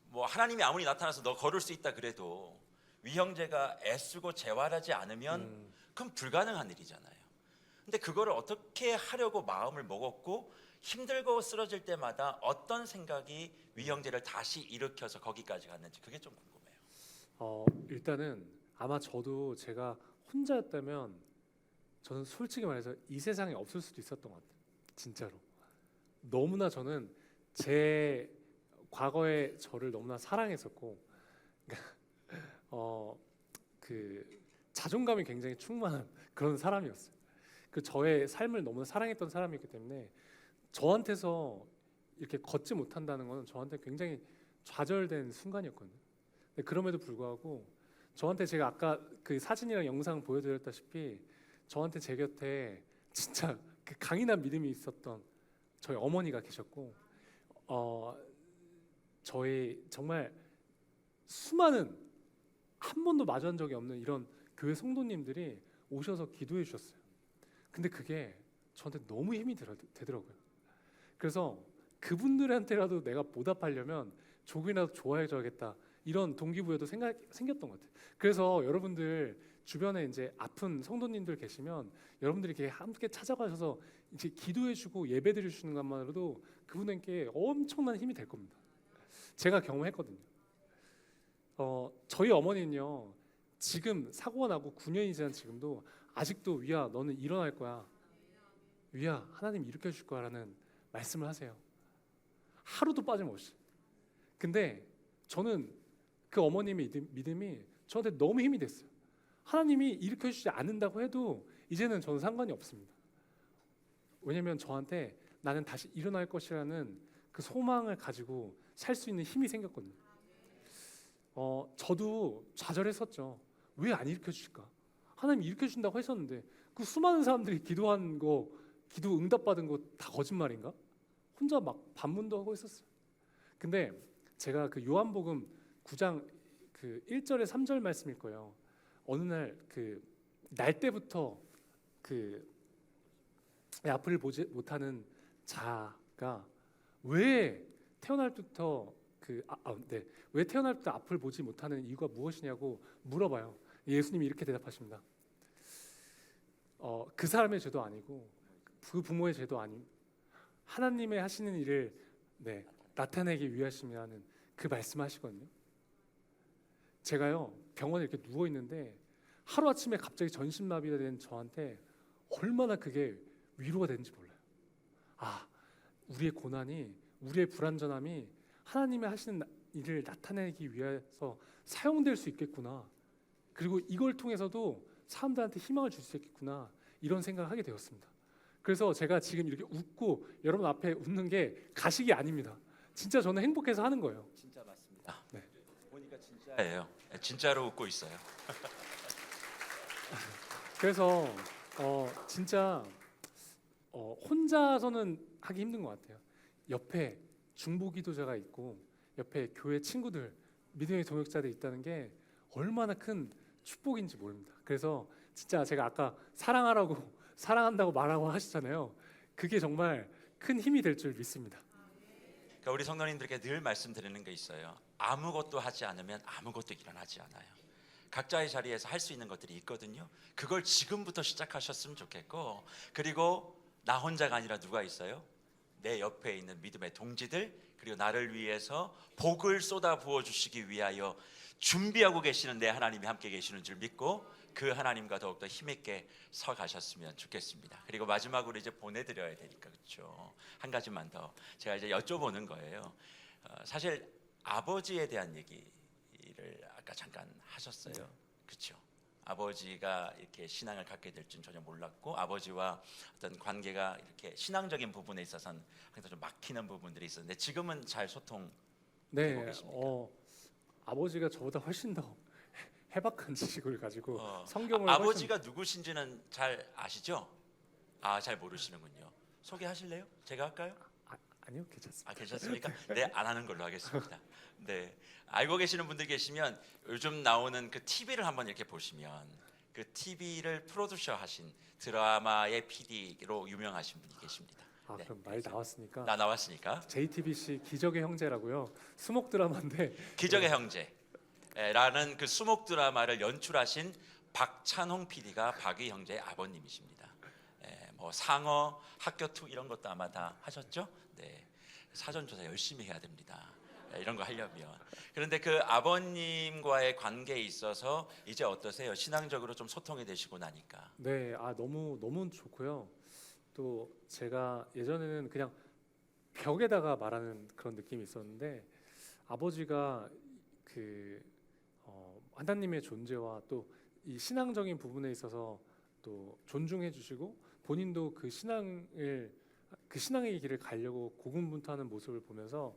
뭐 하나님이 아무리 나타나서 너 걸을 수 있다 그래도 위형제가 애쓰고 재활하지 않으면 그건 불가능한 일이잖아요. 근데 그거를 어떻게 하려고 마음을 먹었고 힘들고 쓰러질 때마다 어떤 생각이 위형제를 다시 일으켜서 거기까지 갔는지 그게 좀 궁금해요. 일단은 아마 저도 제가 혼자였다면 저는 솔직히 말해서 이 세상에 없을 수도 있었던 것 같아요. 진짜로. 너무나 저는 제 과거의 저를 너무나 사랑했었고 그 자존감이 굉장히 충만한 그런 사람이었어요. 그 저의 삶을 너무나 사랑했던 사람이기 때문에 저한테서 이렇게 걷지 못한다는 것은 저한테 굉장히 좌절된 순간이었거든요. 근데 그럼에도 불구하고 저한테 제가 아까 그 사진이랑 영상 보여드렸다시피 저한테 제 곁에 진짜 그 강인한 믿음이 있었던 저희 어머니가 계셨고 저희 정말 수많은 한 번도 마주한 적이 없는 이런 교회 성도님들이 오셔서 기도해 주셨어요. 근데 그게 저한테 너무 힘이 되더라고요. 그래서 그분들한테라도 내가 보답하려면 조금이라도 좋아해줘야겠다 이런 동기부여도 생겼던 것 같아요. 그래서 여러분들 주변에 이제 아픈 성도님들 계시면 여러분들이 이렇게 함께 찾아가셔서 이제 기도해주고 예배드려 주시는 것만으로도 그분에게 엄청난 힘이 될 겁니다. 제가 경험했거든요. 저희 어머니는요 지금 사고가 나고 9년이 지난 지금도 아직도 위야 너는 일어날 거야, 위야 하나님 일으켜 줄 거야라는 말씀을 하세요. 하루도 빠짐없이. 근데 저는 그 어머님의 믿음이 저한테 너무 힘이 됐어요. 하나님이 일으켜 주지 않는다고 해도 이제는 저는 상관이 없습니다. 왜냐하면 저한테 나는 다시 일어날 것이라는 그 소망을 가지고 살 수 있는 힘이 생겼거든요. 저도 좌절했었죠. 왜 안 일으켜 주실까? 하나님 일으켜 준다고 했었는데 그 수많은 사람들이 기도한 거, 기도 응답받은 거 다 거짓말인가? 혼자 막 반문도 하고 있었어요. 근데 제가 그 요한복음 9장 그 1절에 3절 말씀일 거예요. 어느 날 날 때부터 앞을 보지 못하는 자가 왜 태어날 때부터 왜 태어날 때부터 앞을 보지 못하는 이유가 무엇이냐고 물어봐요. 예수님이 이렇게 대답하십니다. 그 사람의 죄도 아니고 그 부모의 죄도 아닌 하나님의 하시는 일을 나타내기 위하심이라는 그 말씀하시거든요. 제가요 병원에 이렇게 누워 있는데 하루 아침에 갑자기 전신마비가 된 저한테 얼마나 그게 위로가 되는지 몰라요. 우리의 고난이, 우리의 불완전함이 하나님의 하시는 일을 나타내기 위해서 사용될 수 있겠구나. 그리고 이걸 통해서도 사람들한테 희망을 줄 수 있겠구나. 이런 생각을 하게 되었습니다. 그래서 제가 지금 이렇게 웃고 여러분 앞에 웃는 게 가식이 아닙니다. 진짜 저는 행복해서 하는 거예요. 진짜 맞습니다. 네. 보니까 진짜예요. 진짜로 웃고 있어요. 그래서 진짜 혼자서는 하기 힘든 것 같아요. 옆에 중보기도자가 있고 옆에 교회 친구들, 믿음의 동역자들이 있다는 게 얼마나 큰 축복인지 모릅니다. 그래서 진짜 제가 아까 사랑한다고 말하고 하시잖아요. 그게 정말 큰 힘이 될 줄 믿습니다. 그러니까 우리 성도님들께 늘 말씀드리는 게 있어요. 아무것도 하지 않으면 아무것도 일어나지 않아요. 각자의 자리에서 할 수 있는 것들이 있거든요. 그걸 지금부터 시작하셨으면 좋겠고, 그리고 나 혼자가 아니라 누가 있어요? 내 옆에 있는 믿음의 동지들, 그리고 나를 위해서 복을 쏟아 부어 주시기 위하여 준비하고 계시는 내 하나님이 함께 계시는 줄 믿고 그 하나님과 더욱더 힘있게 서 가셨으면 좋겠습니다. 그리고 마지막으로 이제 보내드려야 되니까, 그렇죠? 한 가지만 더 제가 이제 여쭤보는 거예요. 사실 아버지에 대한 얘기를 아까 잠깐 하셨어요. 그렇죠? 아버지가 이렇게 신앙을 갖게 될 줄 전혀 몰랐고, 아버지와 어떤 관계가 이렇게 신앙적인 부분에 있어서는 항상 좀 막히는 부분들이 있었는데 지금은 잘 소통. 네, 되고 계십니까? 아버지가 저보다 훨씬 더 해박한 지식을 가지고 성경을 아버지가 누구신지는 잘 아시죠? 잘 모르시는군요. 소개하실래요? 제가 할까요? 아니요, 괜찮습니다. 괜찮습니까? 네, 안 하는 걸로 하겠습니다. 네, 알고 계시는 분들 계시면 요즘 나오는 그 TV를 한번 이렇게 보시면 그 TV를 프로듀서 하신 드라마의 PD로 유명하신 분이 계십니다. 네. 그럼 말 나왔으니까 나 나왔으니까 JTBC 기적의 형제라고요. 수목 드라마인데 기적의 형제라는 그 수목 드라마를 연출하신 박찬홍 PD가 박위 형제의 아버님이십니다. 뭐 상어, 학교투 이런 것도 아마 다 하셨죠? 네, 사전 조사 열심히 해야 됩니다. 이런 거 하려면. 그런데 그 아버님과의 관계에 있어서 이제 어떠세요? 신앙적으로 좀 소통이 되시고 나니까. 네, 너무 좋고요. 또 제가 예전에는 그냥 벽에다가 말하는 그런 느낌이 있었는데 아버지가 그 하나님의 존재와 또 이 신앙적인 부분에 있어서 또 존중해 주시고 본인도 그 신앙의 길을 가려고 고군분투하는 모습을 보면서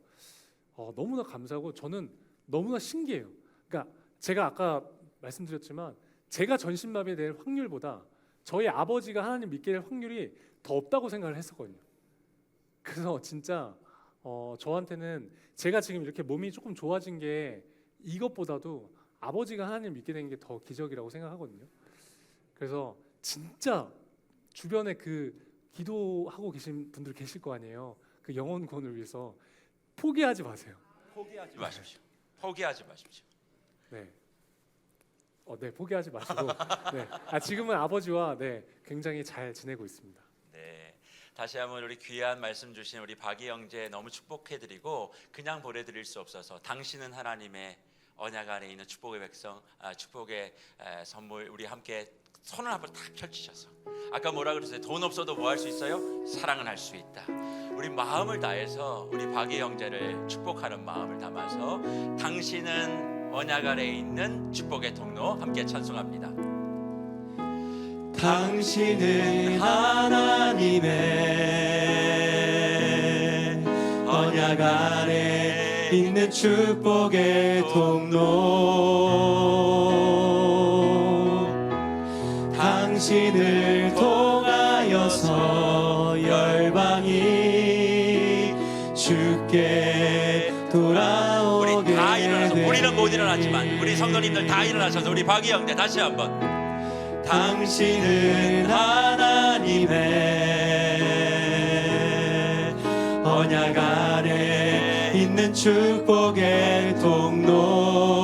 너무나 감사하고 저는 너무나 신기해요. 그러니까 제가 아까 말씀드렸지만 제가 전신마비에 될 확률보다 저희 아버지가 하나님 믿게 될 확률이 더 없다고 생각을 했었거든요. 그래서 진짜 저한테는 제가 지금 이렇게 몸이 조금 좋아진 게 이것보다도 아버지가 하나님 믿게 된 게 더 기적이라고 생각하거든요. 그래서 진짜 주변에 그 기도하고 계신 분들 계실 거 아니에요. 그 영혼 구원을 위해서 포기하지 마세요. 포기하지 마십시오. 포기하지 마십시오. 네. 네, 포기하지 마시고. 네. 지금은 아버지와 굉장히 잘 지내고 있습니다. 네, 다시 한번 우리 귀한 말씀 주신 우리 박이 형제 너무 축복해드리고 그냥 보내드릴 수 없어서 당신은 하나님의 언약 안에 있는 축복의 백성, 축복의 선물 우리 함께 손을 한번 탁 펼치셔서 아까 뭐라 그랬어요? 돈 없어도 뭐 할 수 있어요? 사랑은 할 수 있다. 우리 마음을 다해서 우리 박이 형제를 축복하는 마음을 담아서 당신은 언약 아래 있는 축복의 통로 함께 찬송합니다. 당신은 하나님의 언약 아래 있는 축복의 통로 당신을 통하여서 열방이 주께 돌아오게 우리 다 일어나서 되네. 우리는 못 일어났지만 우리 성도님들 다 일어나셔서 우리 박이 형제 다시 한번 당신은 하나님의 언약 아래 있는 축복의 통로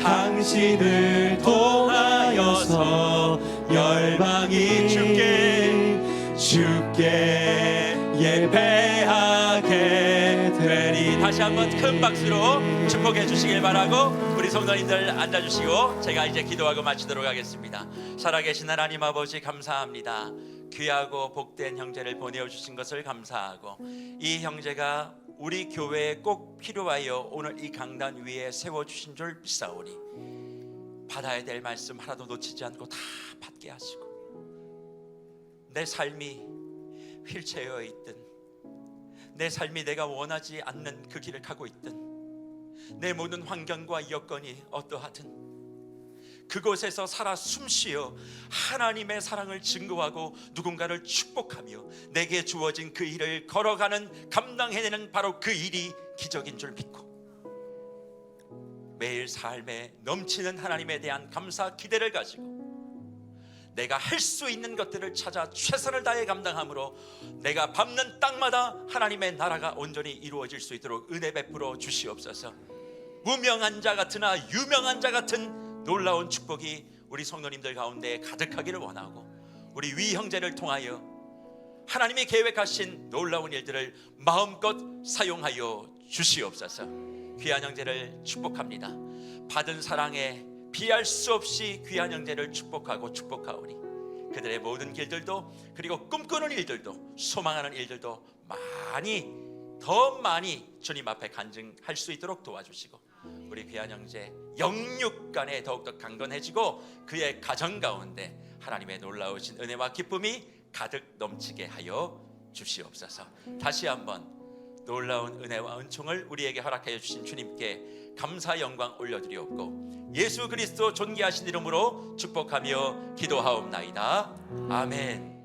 당신을 통하여서 열방이 주께 예배하게 되리. 다시 한번 큰 박수로 축복해 주시길 바라고 우리 성도님들 앉아주시고 제가 이제 기도하고 마치도록 하겠습니다. 살아계신 하나님 아버지 감사합니다. 귀하고 복된 형제를 보내주신 것을 감사하고 이 형제가 우리 교회에 꼭 필요하여 오늘 이 강단 위에 세워주신 줄 믿사오니 받아야 될 말씀 하나도 놓치지 않고 다 받게 하시고 내 삶이 휠체어에 있든 내 삶이 내가 원하지 않는 그 길을 가고 있든 내 모든 환경과 여건이 어떠하든 그곳에서 살아 숨쉬어 하나님의 사랑을 증거하고 누군가를 축복하며 내게 주어진 그 일을 걸어가는 감당해내는 바로 그 일이 기적인 줄 믿고 매일 삶에 넘치는 하나님에 대한 감사 기대를 가지고 내가 할 수 있는 것들을 찾아 최선을 다해 감당함으로 내가 밟는 땅마다 하나님의 나라가 온전히 이루어질 수 있도록 은혜 베풀어 주시옵소서. 무명한 자 같으나 유명한 자 같은 놀라운 축복이 우리 성도님들 가운데 가득하기를 원하고, 우리 위 형제를 통하여 하나님이 계획하신 놀라운 일들을 마음껏 사용하여 주시옵소서. 귀한 형제를 축복합니다. 받은 사랑에 비할 수 없이 귀한 형제를 축복하고 축복하오니 그들의 모든 길들도, 그리고 꿈꾸는 일들도, 소망하는 일들도 더 많이 주님 앞에 간증할 수 있도록 도와주시고, 우리 귀한 형제 영육간에 더욱더 강건해지고 그의 가정 가운데 하나님의 놀라우신 은혜와 기쁨이 가득 넘치게 하여 주시옵소서. 다시 한번 놀라운 은혜와 은총을 우리에게 허락하여 주신 주님께 감사 영광 올려드리옵고, 예수 그리스도 존귀하신 이름으로 축복하며 기도하옵나이다. 아멘.